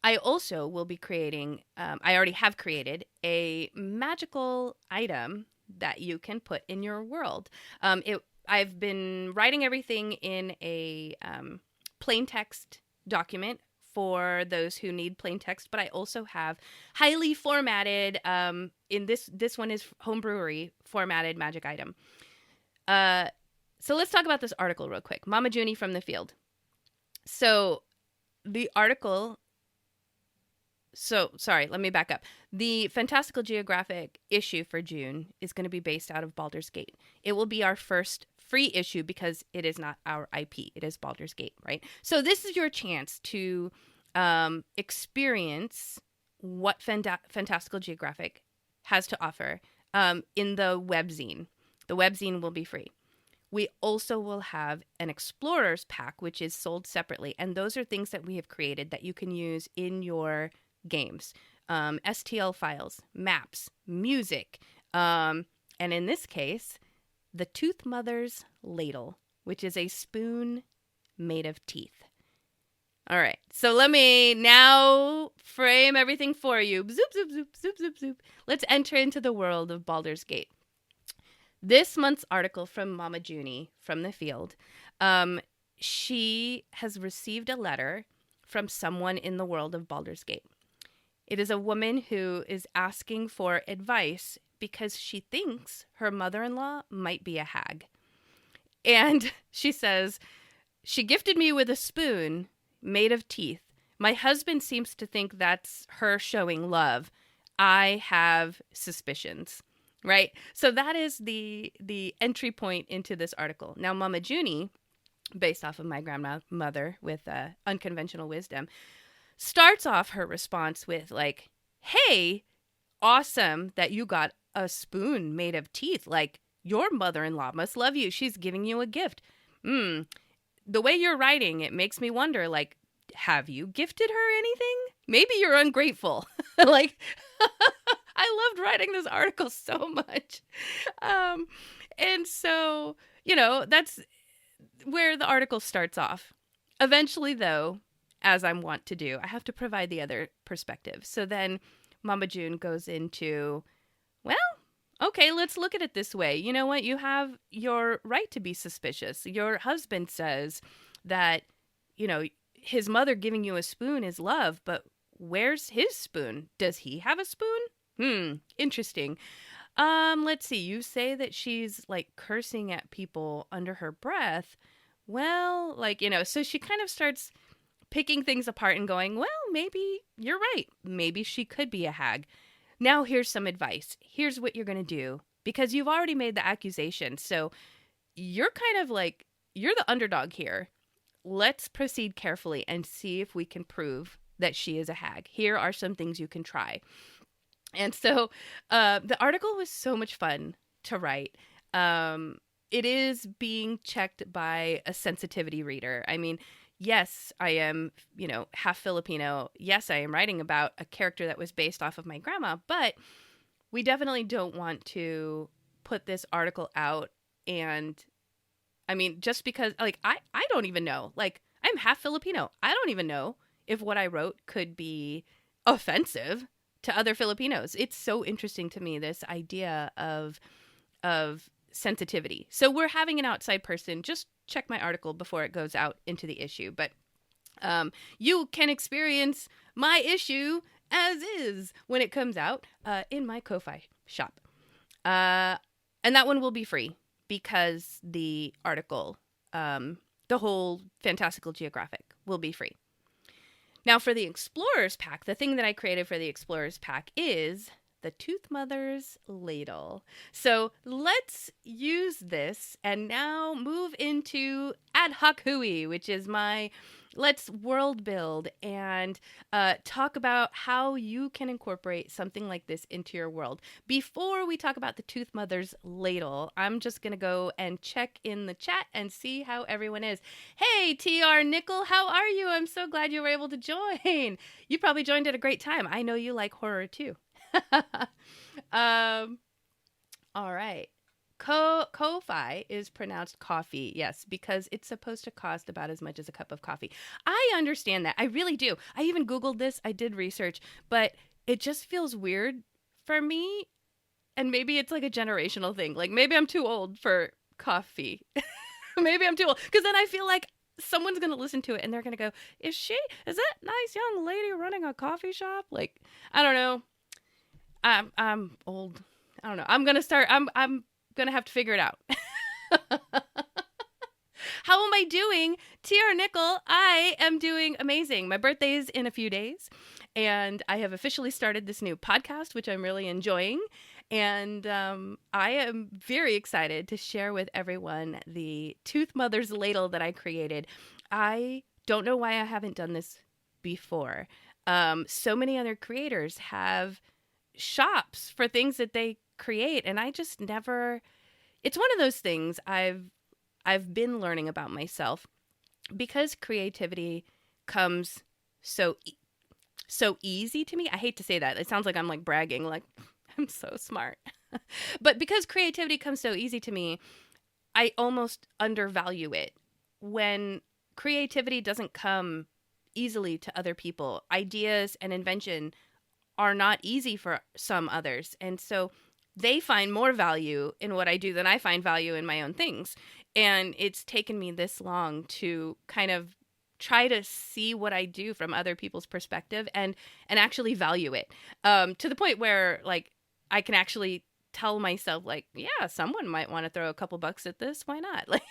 Speaker 1: I also will be creating, I already have created a magical item that you can put in your world. I've been writing everything in a plain text document for those who need plain text, but I also have highly formatted, in this one is home brewery formatted magic item. So let's talk about this article real quick. Mama Junie from the Field. So the article, sorry, let me back up. The Fantastical Geographic issue for June is going to be based out of Baldur's Gate. It will be our first free issue because it is not our IP. It is Baldur's Gate, right? So this is your chance to experience what Fantastical Geographic has to offer in the webzine. The webzine will be free. We also will have an Explorers pack, which is sold separately. And those are things that we have created that you can use in your games. STL files, maps, music, and in this case, the Tooth Mother's Ladle, which is a spoon made of teeth. All right, so let me now frame everything for you. Zoop, zoop, zoop, zoop, zoop, zoop. Let's enter into the world of Baldur's Gate. This month's article from Mama Junie from the Field, she has received a letter from someone in the world of Baldur's Gate. It is a woman who is asking for advice because she thinks her mother-in-law might be a hag. And she says, she gifted me with a spoon made of teeth. My husband seems to think that's her showing love. I have suspicions. Right? So that is the entry point into this article. Now, Mama Junie, based off of my grandmother with unconventional wisdom, starts off her response with like, hey, awesome that you got a spoon made of teeth. Like, your mother-in-law must love you. She's giving you a gift. The way you're writing, it makes me wonder, like, have you gifted her anything? Maybe you're ungrateful. Like, I loved writing this article so much. And so, that's where the article starts off. Eventually, though, as I'm wont to do, I have to provide the other perspective. So then Mama June goes into, well, okay, let's look at it this way. You know what? You have your right to be suspicious. Your husband says that, his mother giving you a spoon is love, but where's his spoon? Does he have a spoon? Interesting. Let's see. You say that she's like cursing at people under her breath. Well, so she kind of starts picking things apart and going, well, maybe you're right. Maybe she could be a hag. Now here's some advice. Here's what you're going to do, because you've already made the accusation. So you're kind of like, you're the underdog here. Let's proceed carefully and see if we can prove that she is a hag. Here are some things you can try. And so the article was so much fun to write. It is being checked by a sensitivity reader. I mean, yes, I am, half Filipino. Yes, I am writing about a character that was based off of my grandma, but we definitely don't want to put this article out. And I mean, just because, I don't even know. I'm half Filipino. I don't even know if what I wrote could be offensive to other Filipinos. It's so interesting to me, this idea of sensitivity. So we're having an outside person just check my article before it goes out into the issue. But you can experience my issue as is when it comes out in my Ko-Fi shop. And that one will be free because the article, the whole Fantastical Geographic, will be free. Now, for the Explorers pack, the thing that I created for the Explorers pack is the Tooth Mother's Ladle. So let's use this and now move into Ad Hoc Hui, which is my let's world build and talk about how you can incorporate something like this into your world. Before we talk about the Tooth Mother's Ladle, I'm just going to go and check in the chat and see how everyone is. Hey, TR Nickel, how are you? I'm so glad you were able to join. You probably joined at a great time. I know you like horror too. All right. Ko-fi is pronounced coffee, yes, because it's supposed to cost about as much as a cup of coffee. I understand that. I really do. I even Googled this. I did research, but it just feels weird for me. And maybe it's like a generational thing. Like maybe I'm too old for coffee. Maybe I'm too old. Because then I feel like someone's going to listen to it and they're going to go, is that nice young lady running a coffee shop? Like, I don't know. I'm old. I don't know. I'm going to have to figure it out. How am I doing? TR Nickel, I am doing amazing. My birthday is in a few days, and I have officially started this new podcast, which I'm really enjoying. And I am very excited to share with everyone the Tooth Mother's Ladle that I created. I don't know why I haven't done this before. So many other creators have shops for things that they create, and I just never. It's one of those things I've been learning about myself, because creativity comes so easy to me. I hate to say that. It sounds like I'm like bragging, like I'm so smart. But because creativity comes so easy to me, I almost undervalue it. When creativity doesn't come easily to other people, ideas and invention are not easy for some others. And so they find more value in what I do than I find value in my own things. And it's taken me this long to kind of try to see what I do from other people's perspective and actually value it, to the point where like I can actually tell myself like, yeah, someone might want to throw a couple bucks at this. Why not? Like,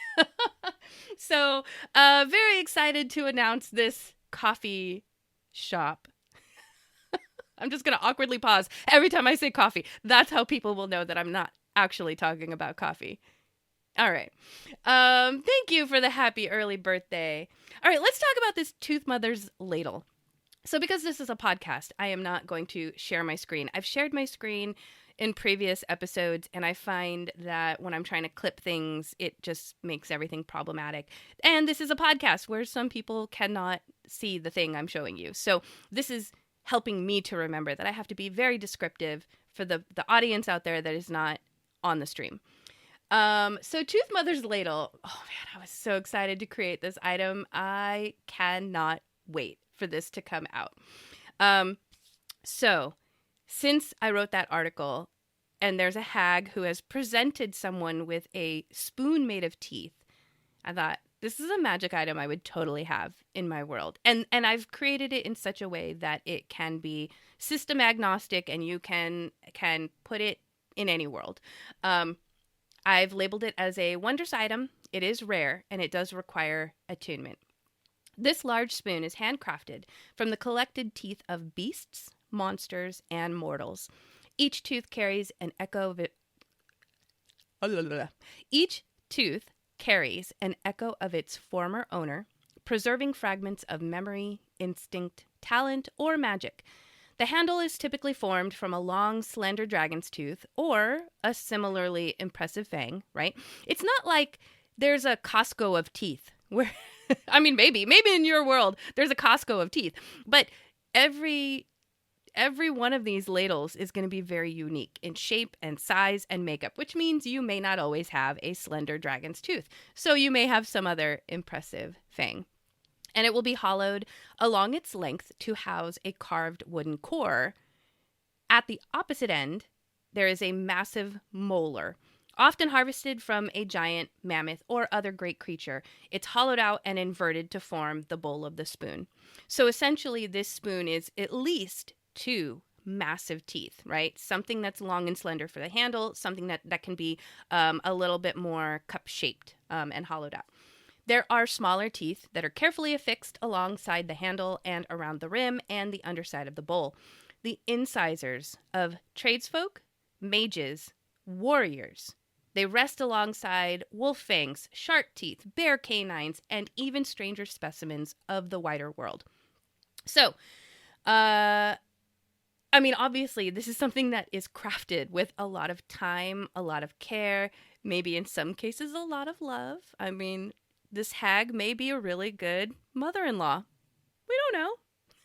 Speaker 1: so very excited to announce this coffee shop. I'm just going to awkwardly pause every time I say coffee. That's how people will know that I'm not actually talking about coffee. All right. Thank you for the happy early birthday. All right, let's talk about this Tooth Mother's Ladle. So because this is a podcast, I am not going to share my screen. I've shared my screen in previous episodes, and I find that when I'm trying to clip things, it just makes everything problematic. And this is a podcast where some people cannot see the thing I'm showing you. So this is helping me to remember that I have to be very descriptive for the audience out there that is not on the stream. So Tooth Mother's Ladle. Oh man, I was so excited to create this item. I cannot wait for this to come out. So since I wrote that article and there's a hag who has presented someone with a spoon made of teeth, I thought, this is a magic item I would totally have in my world. And I've created it in such a way that it can be system agnostic and you can put it in any world. I've labeled it as a wondrous item. It is rare and it does require attunement. This large spoon is handcrafted from the collected teeth of beasts, monsters, and mortals. Each tooth carries an echo of it. Each tooth carries an echo of its former owner, preserving fragments of memory, instinct, talent, or magic. The handle is typically formed from a long, slender dragon's tooth or a similarly impressive fang, right? It's not like there's a Costco of teeth where, I mean, maybe in your world there's a Costco of teeth, but every one of these ladles is going to be very unique in shape and size and makeup, which means you may not always have a slender dragon's tooth. So you may have some other impressive fang. And it will be hollowed along its length to house a carved wooden core. At the opposite end, there is a massive molar, often harvested from a giant mammoth or other great creature. It's hollowed out and inverted to form the bowl of the spoon. So essentially, this spoon is at least 2 massive teeth, right? Something that's long and slender for the handle, something that can be a little bit more cup-shaped and hollowed out. There are smaller teeth that are carefully affixed alongside the handle and around the rim and the underside of the bowl. The incisors of tradesfolk, mages, warriors. They rest alongside wolf fangs, shark teeth, bear canines, and even stranger specimens of the wider world. So, I mean, obviously, this is something that is crafted with a lot of time, a lot of care, maybe in some cases a lot of love. I mean, this hag may be a really good mother-in-law. We don't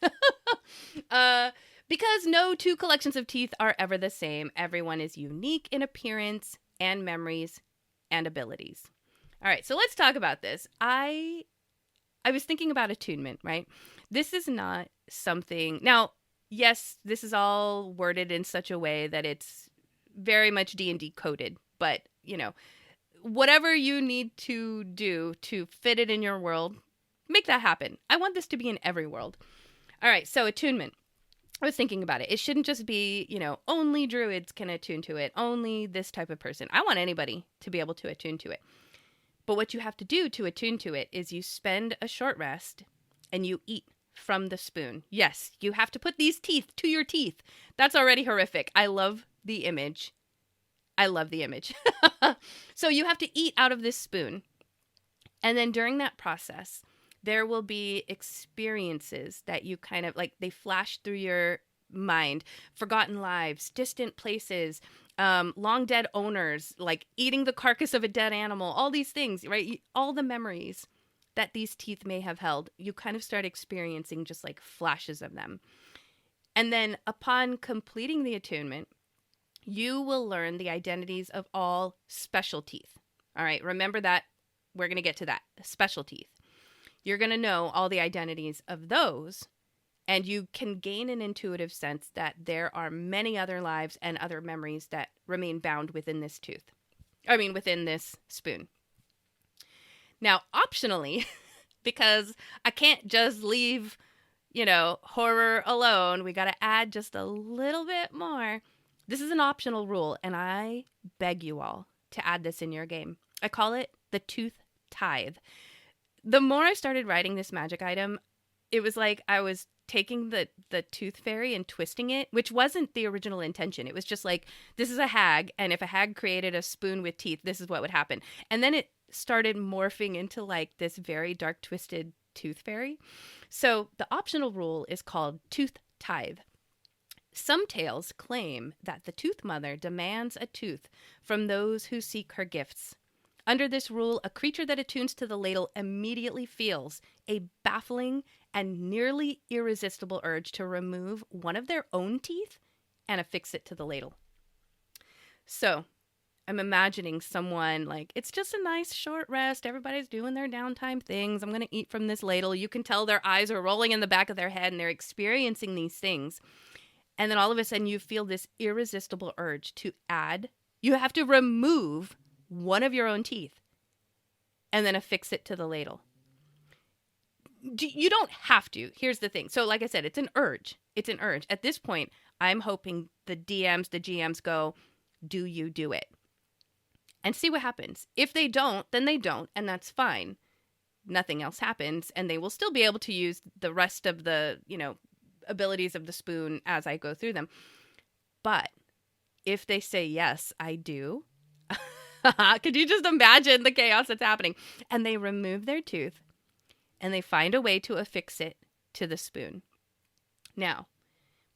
Speaker 1: know. Because no 2 collections of teeth are ever the same. Everyone is unique in appearance and memories and abilities. All right, so let's talk about this. I was thinking about attunement, right? This is not something. Now, yes, this is all worded in such a way that it's very much D&D coded, but, whatever you need to do to fit it in your world, make that happen. I want this to be in every world. All right, so attunement. I was thinking about it. It shouldn't just be, only druids can attune to it, only this type of person. I want anybody to be able to attune to it. But what you have to do to attune to it is you spend a short rest and you eat from the spoon. Yes, you have to put these teeth to your teeth. That's already horrific. I love the image. So you have to eat out of this spoon. And then during that process, there will be experiences that you kind of they flash through your mind, forgotten lives, distant places, long dead owners, like eating the carcass of a dead animal, all these things, right? All the memories that these teeth may have held, you kind of start experiencing just like flashes of them. And then upon completing the attunement, you will learn the identities of all special teeth. All right, remember that. We're going to get to that. Special teeth. You're going to know all the identities of those, and you can gain an intuitive sense that there are many other lives and other memories that remain bound within this within this spoon. Now, optionally, because I can't just leave, horror alone, we got to add just a little bit more. This is an optional rule, and I beg you all to add this in your game. I call it the tooth tithe. The more I started writing this magic item, it was like I was taking the tooth fairy and twisting it, which wasn't the original intention. It was just like, this is a hag, and if a hag created a spoon with teeth, this is what would happen. And then it started morphing into like this very dark, twisted tooth fairy. So the optional rule is called tooth tithe. Some tales claim that the tooth mother demands a tooth from those who seek her gifts. Under this rule, a creature that attunes to the ladle immediately feels a baffling and nearly irresistible urge to remove one of their own teeth and affix it to the ladle. So, I'm imagining someone like, it's just a nice short rest. Everybody's doing their downtime things. I'm going to eat from this ladle. You can tell their eyes are rolling in the back of their head and they're experiencing these things. And then all of a sudden you feel this irresistible urge to add. You have to remove one of your own teeth and then affix it to the ladle. You don't have to. Here's the thing. So like I said, it's an urge. It's an urge. At this point, I'm hoping the GMs go, do you do it? And see what happens. If they don't, then they don't, and that's fine. Nothing else happens, and they will still be able to use the rest of the, abilities of the spoon as I go through them. But if they say, yes, I do, could you just imagine the chaos that's happening? And they remove their tooth and they find a way to affix it to the spoon. Now,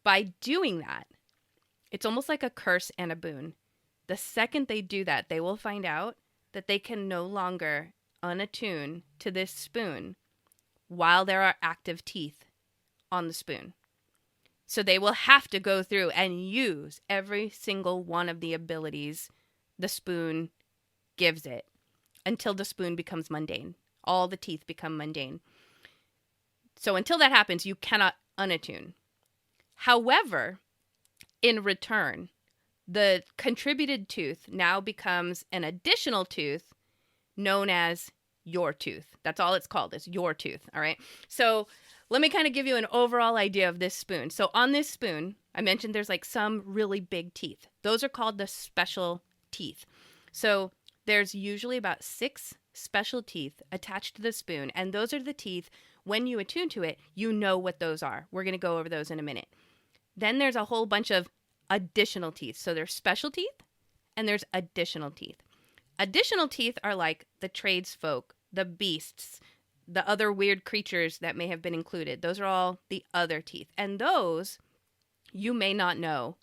Speaker 1: by doing that, it's almost like a curse and a boon. The second they do that, they will find out that they can no longer unattune to this spoon while there are active teeth on the spoon. So they will have to go through and use every single one of the abilities the spoon gives it until the spoon becomes mundane. All the teeth become mundane. So until that happens, you cannot unattune. However, in return, the contributed tooth now becomes an additional tooth known as your tooth. That's all it's called, is your tooth. All right. So let me kind of give you an overall idea of this spoon. So on this spoon, I mentioned there's like some really big teeth. Those are called the special teeth. So there's usually about 6 special teeth attached to the spoon. And those are the teeth, when you attune to it, you know what those are. We're going to go over those in a minute. Then there's a whole bunch of additional teeth. So there's special teeth and there's additional teeth. Additional teeth are like the tradesfolk, the beasts, the other weird creatures that may have been included. Those are all the other teeth. And those, you may not know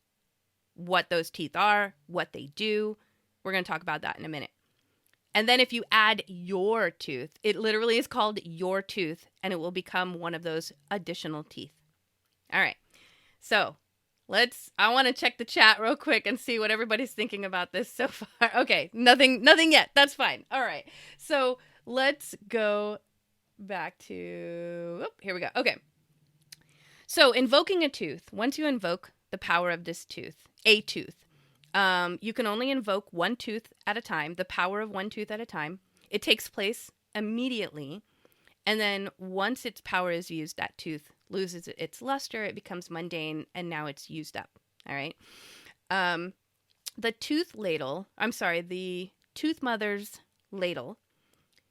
Speaker 1: what those teeth are, what they do. We're going to talk about that in a minute. And then if you add your tooth, it literally is called your tooth, and it will become one of those additional teeth. All right. So I want to check the chat real quick and see what everybody's thinking about this so far. Okay, nothing yet. That's fine. All right. So let's go back to, here we go. Okay. So invoking a tooth. Once you invoke the power of this tooth, a tooth, you can only invoke one tooth at a time, the power of one tooth at a time. It takes place immediately. And then once its power is used, that tooth loses its luster, it becomes mundane, and now it's used up. All right. The tooth mother's ladle,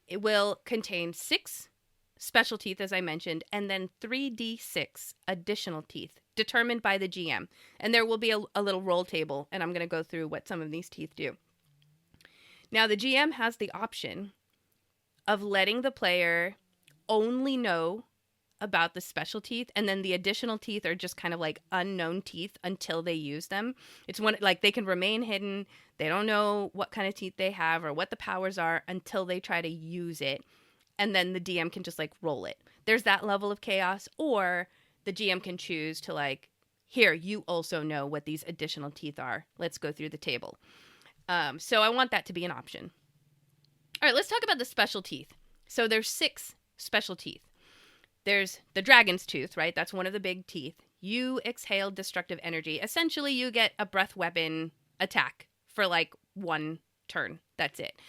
Speaker 1: it will contain 6 special teeth, as I mentioned, and then 3d6 additional teeth determined by the GM. And there will be a little roll table, and I'm going to go through what some of these teeth do. Now, the GM has the option of letting the player only know about the special teeth, and then the additional teeth are just kind of like unknown teeth until they use them. It's one, like, they can remain hidden. They don't know what kind of teeth they have or what the powers are until they try to use it, and then the DM can just like roll it. There's that level of chaos, or the GM can choose to like, here, you also know what these additional teeth are. Let's go through the table. So I want that to be an option. All right, let's talk about the special teeth. So there's 6 special teeth. There's the dragon's tooth, right? That's one of the big teeth. You exhale destructive energy. Essentially, you get a breath weapon attack for like 1 turn. That's it.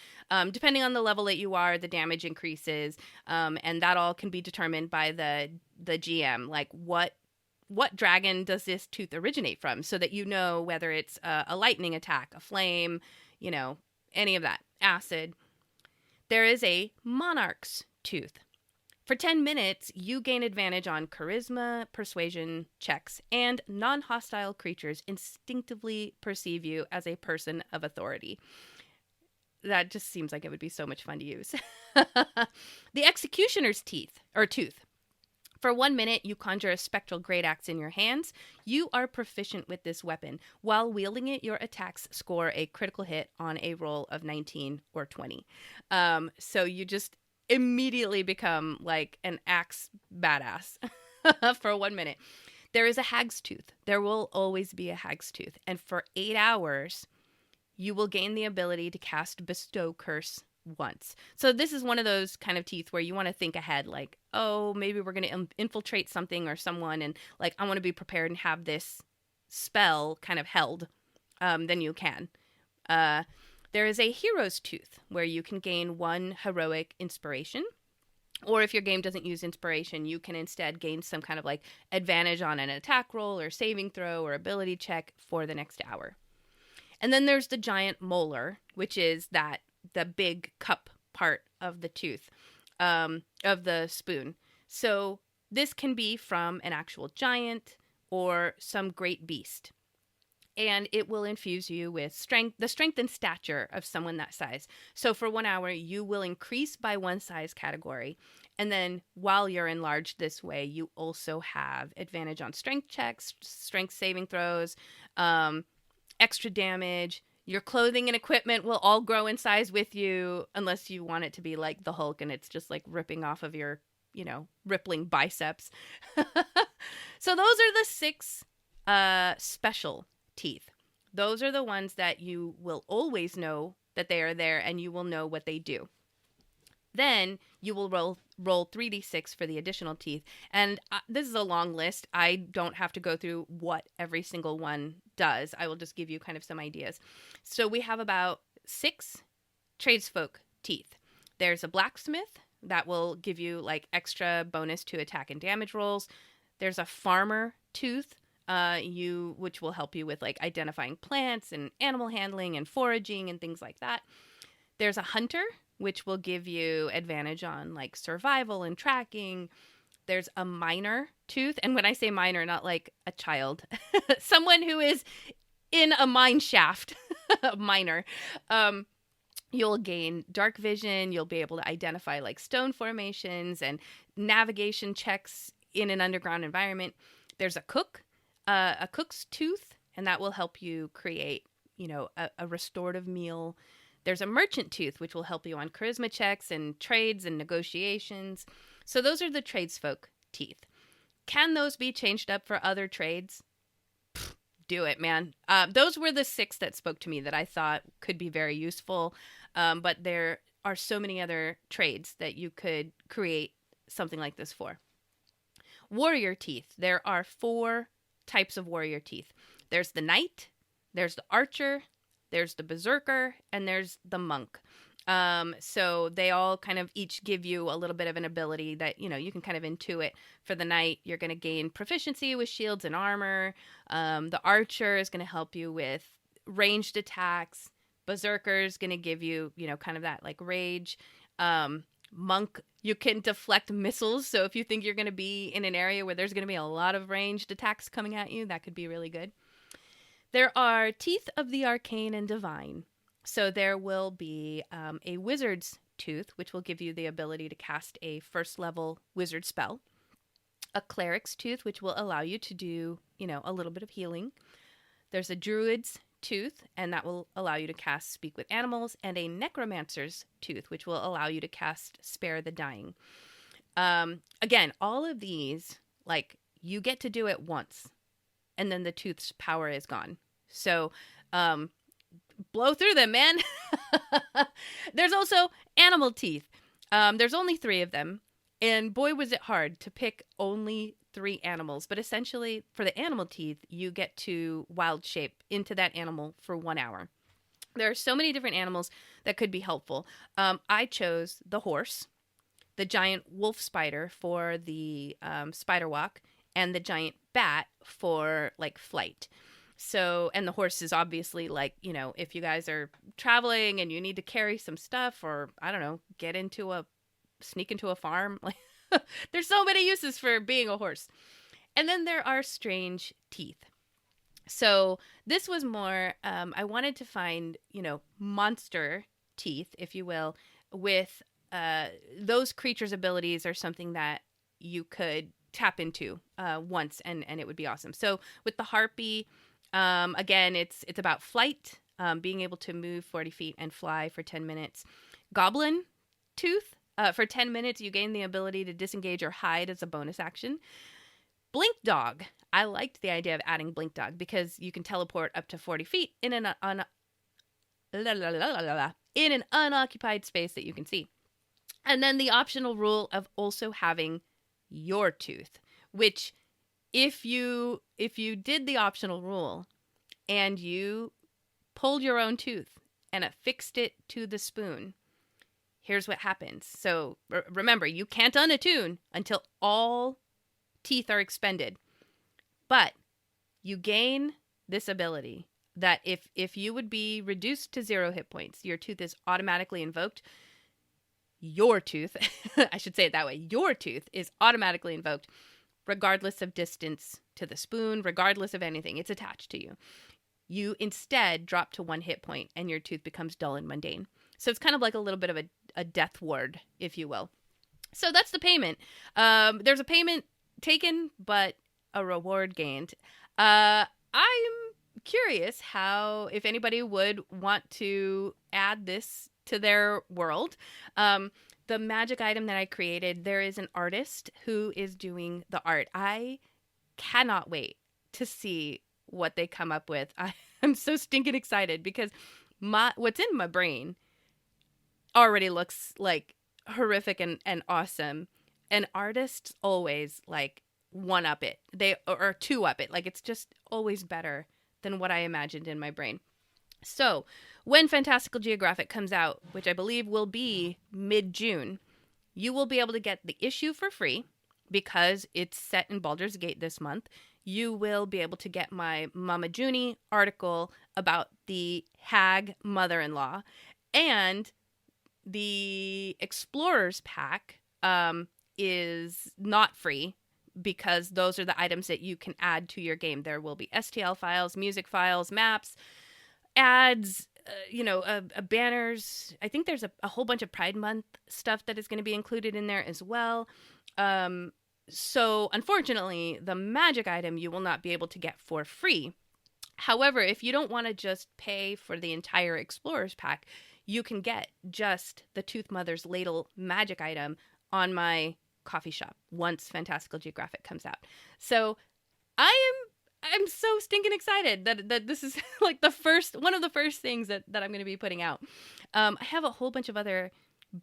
Speaker 1: Depending on the level that you are, the damage increases, and that all can be determined by the GM. Like, what dragon does this tooth originate from, so that you know whether it's a lightning attack, a flame, any of that, acid. There is a monarch's tooth. For 10 minutes, you gain advantage on charisma, persuasion checks, and non-hostile creatures instinctively perceive you as a person of authority. That just seems like it would be so much fun to use. The executioner's tooth. For 1 minute, you conjure a spectral great axe in your hands. You are proficient with this weapon. While wielding it, your attacks score a critical hit on a roll of 19 or 20. So you just immediately become like an axe badass for 1 minute. There is a hag's tooth. There will always be a hag's tooth. And for 8 hours, you will gain the ability to cast Bestow Curse once. So this is one of those kind of teeth where you want to think ahead, like, oh, maybe we're going to infiltrate something or someone, and like, I want to be prepared and have this spell kind of held. Then you can. There is a hero's tooth where you can gain 1 heroic inspiration. Or if your game doesn't use inspiration, you can instead gain some kind of like advantage on an attack roll or saving throw or ability check for the next hour. And then there's the giant molar, which is the big cup part of the tooth, of the spoon. So this can be from an actual giant or some great beast. And it will infuse you with the strength and stature of someone that size. So for 1 hour, you will increase by 1 size category. And then while you're enlarged this way, you also have advantage on strength checks, strength saving throws, extra damage. Your clothing and equipment will all grow in size with you, unless you want it to be like the Hulk and it's just like ripping off of your, rippling biceps. So those are the 6 special teeth. Those are the ones that you will always know that they are there, and you will know what they do. Then you will roll 3d6 for the additional teeth. And this is a long list. I don't have to go through what every single one does. I will just give you kind of some ideas. So we have about 6 tradesfolk teeth. There's a blacksmith that will give you like extra bonus to attack and damage rolls. There's a farmer tooth, which will help you with like identifying plants and animal handling and foraging and things like that. There's a hunter, which will give you advantage on like survival and tracking. There's a miner tooth. And when I say miner, not like a child, someone who is in a mine shaft, miner. You'll gain dark vision. You'll be able to identify like stone formations and navigation checks in an underground environment. There's a cook's tooth, and that will help you create, a restorative meal. There's a merchant tooth, which will help you on charisma checks and trades and negotiations. So those are the tradesfolk teeth. Can those be changed up for other trades? do it, man. Those were the 6 that spoke to me that I thought could be very useful. But there are so many other trades that you could create something like this for. Warrior teeth. There are 4 types of warrior teeth. There's the knight, there's the archer, there's the berserker, and there's the monk. So they all kind of each give you a little bit of an ability that, you can kind of intuit. For the knight, you're going to gain proficiency with shields and armor. The archer is going to help you with ranged attacks. Berserker is going to give you, kind of that like rage. Monk, you can deflect missiles. So if you think you're going to be in an area where there's going to be a lot of ranged attacks coming at you, that could be really good. There are teeth of the arcane and divine. So there will be a wizard's tooth, which will give you the ability to cast a first level wizard spell. A cleric's tooth, which will allow you to do, a little bit of healing. There's a druid's tooth, and that will allow you to cast Speak with Animals, and a necromancer's tooth, which will allow you to cast Spare the Dying. Again, all of these, like, you get to do it once, and then the tooth's power is gone. So, blow through them, man. There's also animal teeth. There's only 3 of them, and boy, was it hard to pick only 3 animals. But essentially, for the animal teeth, you get to wild shape into that animal for 1 hour. There are so many different animals that could be helpful. I chose the horse, the giant wolf spider for the spider walk, and the giant bat for like flight. So, and the horse is obviously like, if you guys are traveling and you need to carry some stuff, or I don't know, sneak into a farm, like there's so many uses for being a horse. And then there are strange teeth. So this was more, I wanted to find, monster teeth, if you will, with those creatures' abilities are something that you could tap into once and it would be awesome. So with the harpy, again, it's about flight, being able to move 40 feet and fly for 10 minutes. Goblin tooth, for 10 minutes, you gain the ability to disengage or hide as a bonus action. Blink dog. I liked the idea of adding blink dog because you can teleport up to 40 feet in an unoccupied space that you can see. And then the optional rule of also having your tooth, which if you did the optional rule and you pulled your own tooth and affixed it to the spoon, here's what happens. So remember, you can't unattune until all teeth are expended. But you gain this ability that if you would be reduced to 0 hit points, your tooth is automatically invoked. Your tooth, I should say it that way, your tooth is automatically invoked regardless of distance to the spoon, regardless of anything. It's attached to you. You instead drop to 1 hit point and your tooth becomes dull and mundane. So it's kind of like a little bit of a death ward, if you will. So that's the payment. There's a payment taken, but a reward gained. I'm curious if anybody would want to add this to their world. The magic item that I created, there is an artist who is doing the art. I cannot wait to see what they come up with. I'm so stinking excited because what's in my brain already looks like horrific and awesome. And artists always like one up it. Or two up it. Like it's just always better than what I imagined in my brain. So when Fantastical Geographic comes out, which I believe will be mid-June, you will be able to get the issue for free because it's set in Baldur's Gate this month. You will be able to get my Mama Junie article about the hag mother-in-law, and the Explorers pack is not free because those are the items that you can add to your game. There will be STL files, music files, maps, ads, banners. I think there's a whole bunch of Pride Month stuff that is going to be included in there as well. So unfortunately, the magic item you will not be able to get for free. However, if you don't want to just pay for the entire Explorers pack, you can get just the Tooth Mother's Ladle magic item on my coffee shop once Fantastical Geographic comes out. So I I'm so stinking excited that this is like one of the first things that I'm going to be putting out. I have a whole bunch of other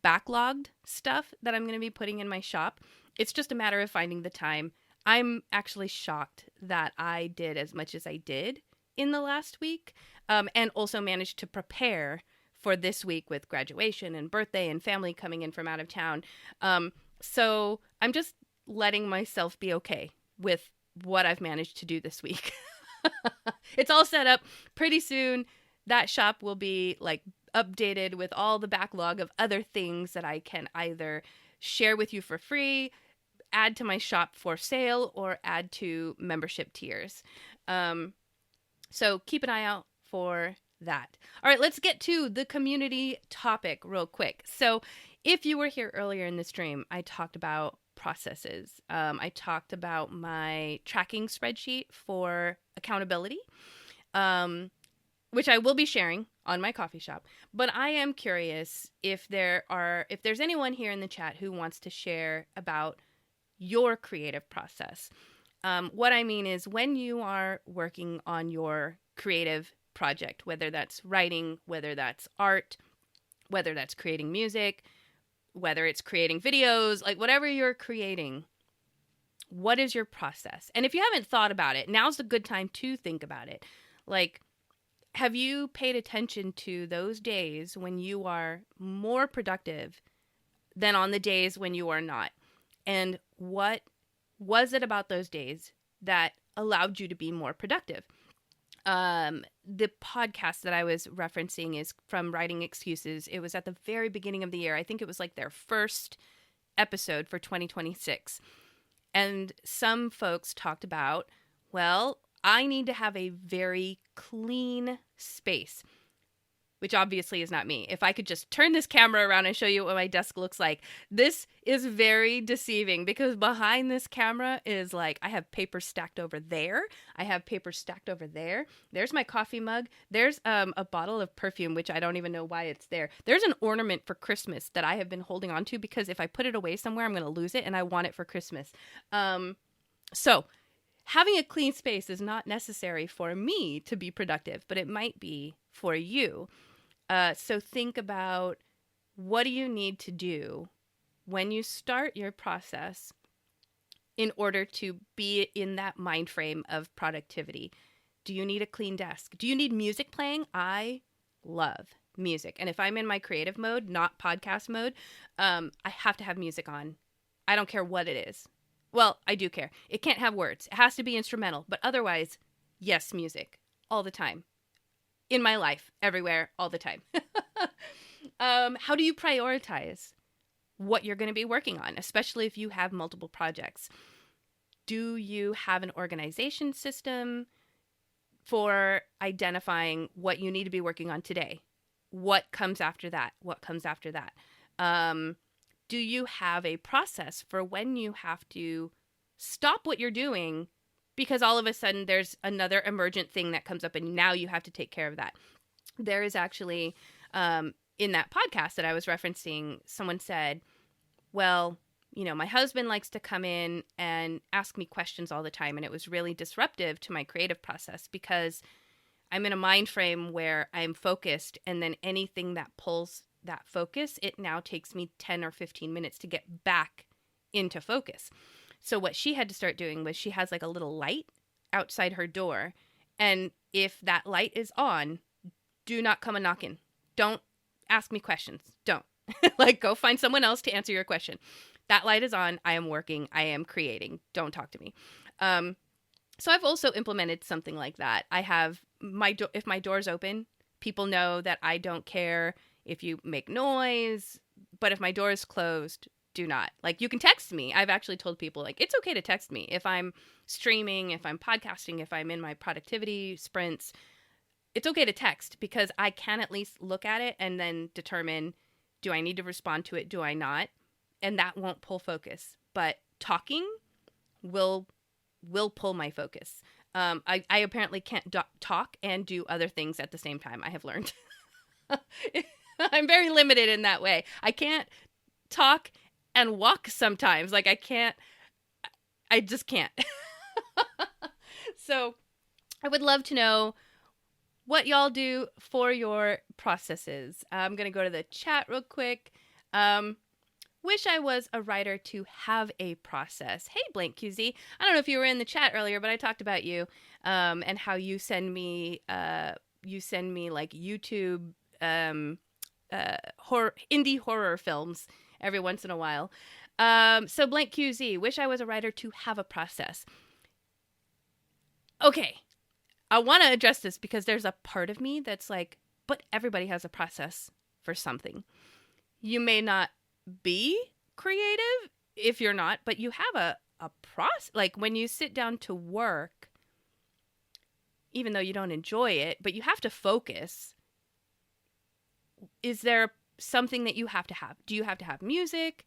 Speaker 1: backlogged stuff that I'm going to be putting in my shop. It's just a matter of finding the time. I'm actually shocked that I did as much as I did in the last week, and also managed to prepare for this week with graduation and birthday and family coming in from out of town. So I'm just letting myself be okay with what I've managed to do this week. It's all set up. Pretty soon that shop will be like updated with all the backlog of other things that I can either share with you for free, add to my shop for sale, or add to membership tiers. So keep an eye out for that. All right, let's get to the community topic real quick. So if you were here earlier in the stream, I talked about processes. I talked about my tracking spreadsheet for accountability, which I will be sharing on my coffee shop. But I am curious if there's anyone here in the chat who wants to share about your creative process. What I mean is when you are working on your creative project, whether that's writing, whether that's art, whether that's creating music, whether it's creating videos, like whatever you're creating, what is your process? And if you haven't thought about it, now's a good time to think about it. Like, have you paid attention to those days when you are more productive than on the days when you are not? And what was it about those days that allowed you to be more productive? The podcast that I was referencing is from Writing Excuses. It was at the very beginning of the year. I think it was like their first episode for 2026. And some folks talked about, well, I need to have a very clean space, which obviously is not me. If I could just turn this camera around and show you what my desk looks like. This is very deceiving because behind this camera is like, I have paper stacked over there. I have paper stacked over there. There's my coffee mug. There's a bottle of perfume, which I don't even know why it's there. There's an ornament for Christmas that I have been holding on to because if I put it away somewhere, I'm going to lose it and I want it for Christmas. So having a clean space is not necessary for me to be productive, but it might be for you. So think about, what do you need to do when you start your process in order to be in that mind frame of productivity? Do you need a clean desk? Do you need music playing? I love music. And if I'm in my creative mode, not podcast mode, I have to have music on. I don't care what it is. Well, I do care. It can't have words. It has to be instrumental. But otherwise, yes, music all the time. In my life, everywhere, all the time. How do you prioritize what you're going to be working on, especially if you have multiple projects? Do you have an organization system for identifying what you need to be working on today? What comes after that? What comes after that? Do you have a process for when you have to stop what you're doing because all of a sudden there's another emergent thing that comes up and now you have to take care of that? There is actually, in that podcast that I was referencing, someone said, well, you know, my husband likes to come in and ask me questions all the time. And it was really disruptive to my creative process because I'm in a mind frame where I'm focused, and then anything that pulls that focus, it now takes me 10 or 15 minutes to get back into focus. So what she had to start doing was she has like a little light outside her door. And if that light is on, do not come a knocking. Don't ask me questions. Don't. Like, go find someone else to answer your question. That light is on. I am working. I am creating. Don't talk to me. So I've also implemented something like that. I have if my door's open, people know that I don't care if you make noise. But if my door is closed, do not. Like, you can text me. I've actually told people, like, it's okay to text me. If I'm streaming, if I'm podcasting, if I'm in my productivity sprints, it's okay to text because I can at least look at it and then determine, do I need to respond to it? Do I not? And that won't pull focus. But talking will pull my focus. I apparently can't talk and do other things at the same time, I have learned. I'm very limited in that way. I can't talk and walk sometimes. Like, I just can't. So I would love to know what y'all do for your processes. I'm going to go to the chat real quick. Wish I was a writer to have a process. Hey, Blank QZ. I don't know if you were in the chat earlier, but I talked about you and how you send me like YouTube indie horror films every once in a while. So Blank QZ, wish I was a writer to have a process. Okay, I want to address this because there's a part of me that's like, but everybody has a process for something. You may not be creative if you're not, but you have a process. Like when you sit down to work, even though you don't enjoy it, but you have to focus. Is there something that you have to have? Do you have to have music?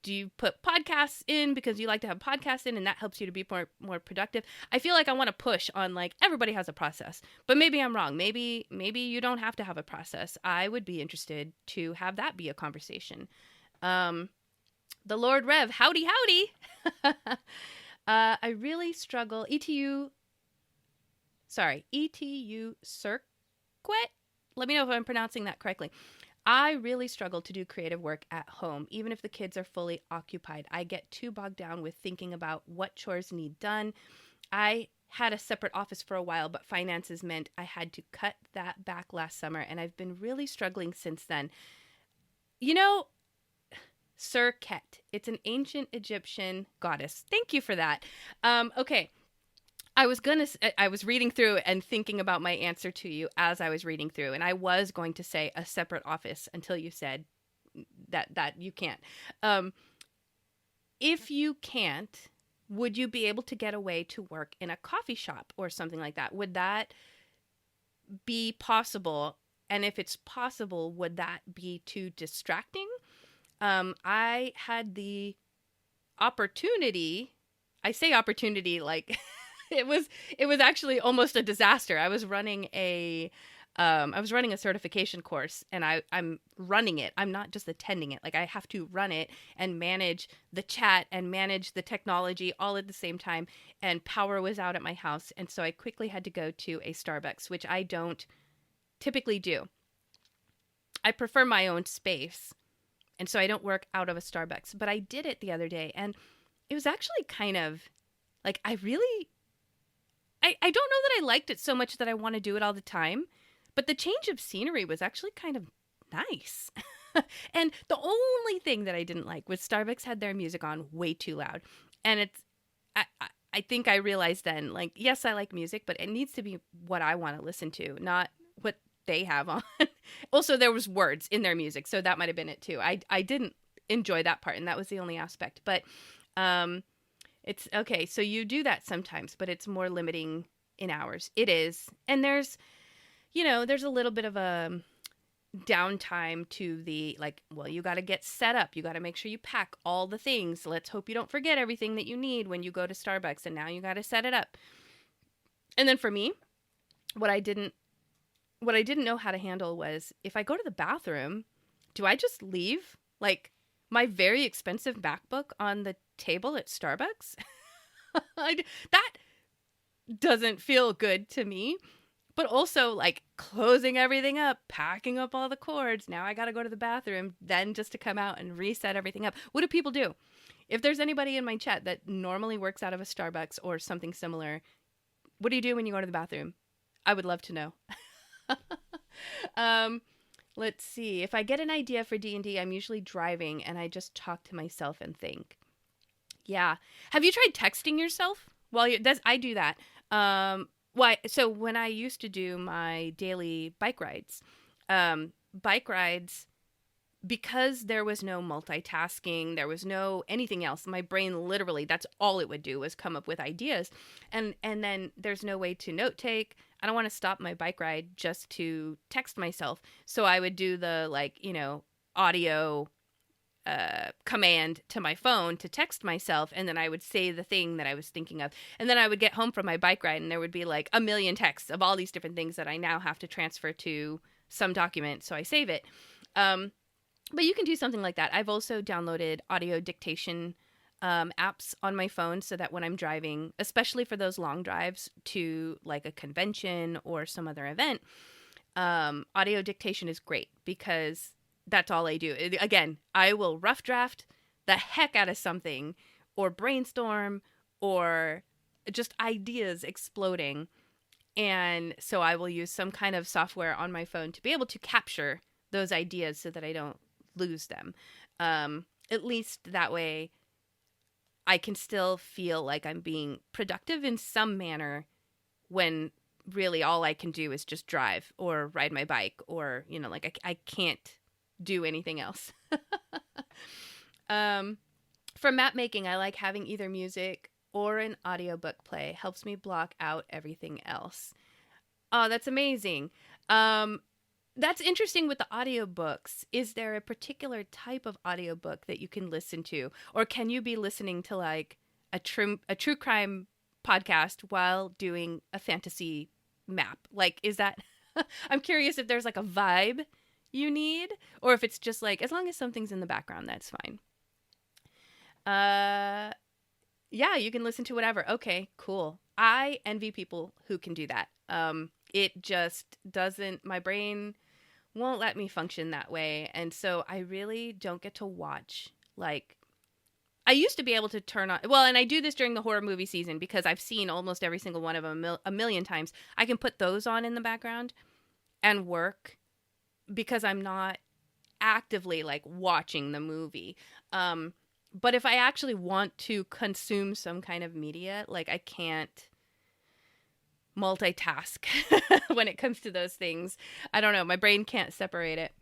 Speaker 1: Do you put podcasts in because you like to have podcasts in and that helps you to be more productive? I feel like I want to push on like everybody has a process, but maybe I'm wrong. Maybe you don't have to have a process. I would be interested to have that be a conversation. The Lord Rev, howdy. I really struggle. ETU Circuit. Let me know if I'm pronouncing that correctly. I really struggle to do creative work at home, even if the kids are fully occupied. I get too bogged down with thinking about what chores need done. I had a separate office for a while, but finances meant I had to cut that back last summer, and I've been really struggling since then. You know, Serket, it's an ancient Egyptian goddess. Thank you for that. Okay. I was reading through and thinking about my answer to you as I was reading through, and I was going to say a separate office until you said that you can't. If you can't, would you be able to get away to work in a coffee shop or something like that? Would that be possible? And if it's possible, would that be too distracting? I had the opportunity. I say opportunity like it was actually almost a disaster. I was running a certification course, and I'm running it. I'm not just attending it. Like I have to run it and manage the chat and manage the technology all at the same time. And power was out at my house, and so I quickly had to go to a Starbucks, which I don't typically do. I prefer my own space, and so I don't work out of a Starbucks. But I did it the other day, and it was actually kind of like I don't know that I liked it so much that I want to do it all the time, but the change of scenery was actually kind of nice. And the only thing that I didn't like was Starbucks had their music on way too loud. And I think I realized then, like, yes, I like music, but it needs to be what I want to listen to, not what they have on. Also, there was words in their music, so that might have been it too. I didn't enjoy that part, and that was the only aspect. But it's okay. So you do that sometimes, but it's more limiting in hours. It is. And there's a little bit of a downtime to the, like, well, you got to get set up. You got to make sure you pack all the things. Let's hope you don't forget everything that you need when you go to Starbucks, and now you got to set it up. And then for me, what I didn't know how to handle was if I go to the bathroom, do I just leave like my very expensive MacBook on the table at Starbucks? That doesn't feel good to me. But also, like, closing everything up, packing up all the cords. Now I got to go to the bathroom, then just to come out and reset everything up. What do people do? If there's anybody in my chat that normally works out of a Starbucks or something similar, what do you do when you go to the bathroom? I would love to know. Let's see. If I get an idea for D&D, I'm usually driving, and I just talk to myself and think. Yeah. Have you tried texting yourself? Well, I do that. Why? So when I used to do my daily bike rides, because there was no multitasking, there was no anything else. My brain literally, that's all it would do was come up with ideas. And then there's no way to note take. I don't want to stop my bike ride just to text myself. So I would do the, like, audio command to my phone to text myself, and then I would say the thing that I was thinking of, and then I would get home from my bike ride, and there would be like a million texts of all these different things that I now have to transfer to some document, so I save it. But you can do something like that. I've also downloaded audio dictation apps on my phone so that when I'm driving, especially for those long drives to like a convention or some other event, audio dictation is great because that's all I do. Again, I will rough draft the heck out of something or brainstorm or just ideas exploding. And so I will use some kind of software on my phone to be able to capture those ideas so that I don't lose them. At least that way I can still feel like I'm being productive in some manner when really all I can do is just drive or ride my bike or, like I can't do anything else. For map making, I like having either music or an audiobook play. Helps me block out everything else. Oh, that's amazing. That's interesting with the audiobooks. Is there a particular type of audiobook that you can listen to? Or can you be listening to like a true crime podcast while doing a fantasy map? Like, is that... I'm curious if there's like a vibe you need, or if it's just like, as long as something's in the background, that's fine. Yeah, you can listen to whatever. Okay, cool. I envy people who can do that. It just doesn't, my brain won't let me function that way. And so I really don't get to watch, like, I used to be able to turn on, well, and I do this during the horror movie season because I've seen almost every single one of them a million times. I can put those on in the background and work because I'm not actively like watching the movie. But if I actually want to consume some kind of media, like I can't multitask when it comes to those things. I don't know. My brain can't separate it.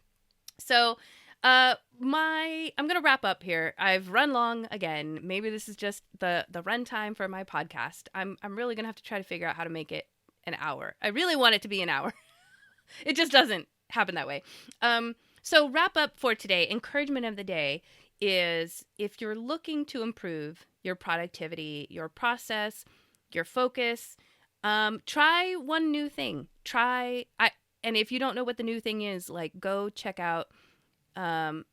Speaker 1: So I'm going to wrap up here. I've run long again. Maybe this is just the run time for my podcast. I'm really going to have to try to figure out how to make it an hour. I really want it to be an hour. It just doesn't happen that way. So wrap up for today. Encouragement of the day is if you're looking to improve your productivity, your process, your focus, try one new thing. And if you don't know what the new thing is, like go check out that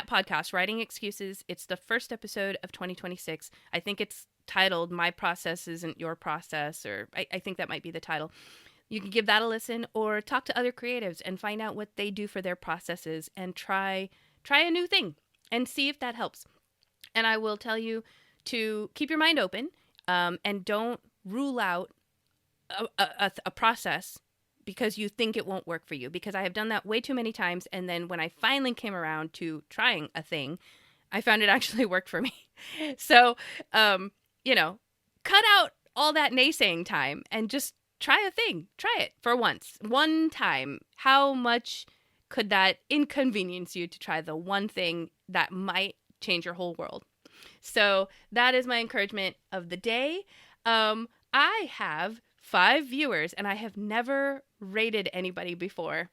Speaker 1: podcast, Writing Excuses. It's the first episode of 2026. I think it's titled My Process Isn't Your Process, or I think that might be the title. You can give that a listen or talk to other creatives and find out what they do for their processes and try a new thing and see if that helps. And I will tell you to keep your mind open and don't rule out a process because you think it won't work for you. Because I have done that way too many times. And then when I finally came around to trying a thing, I found it actually worked for me. So, cut out all that naysaying time and just try a thing. Try it for once. One time. How much could that inconvenience you to try the one thing that might change your whole world? So that is my encouragement of the day. I have 5 viewers and I have never rated anybody before.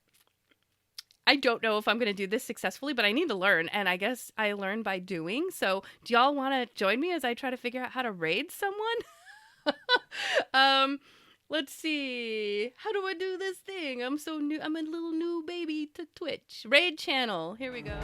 Speaker 1: I don't know if I'm going to do this successfully, but I need to learn. And I guess I learn by doing. So do y'all want to join me as I try to figure out how to raid someone? Let's see. How do I do this thing? I'm so new. I'm a little new baby to Twitch. Raid channel. Here we go.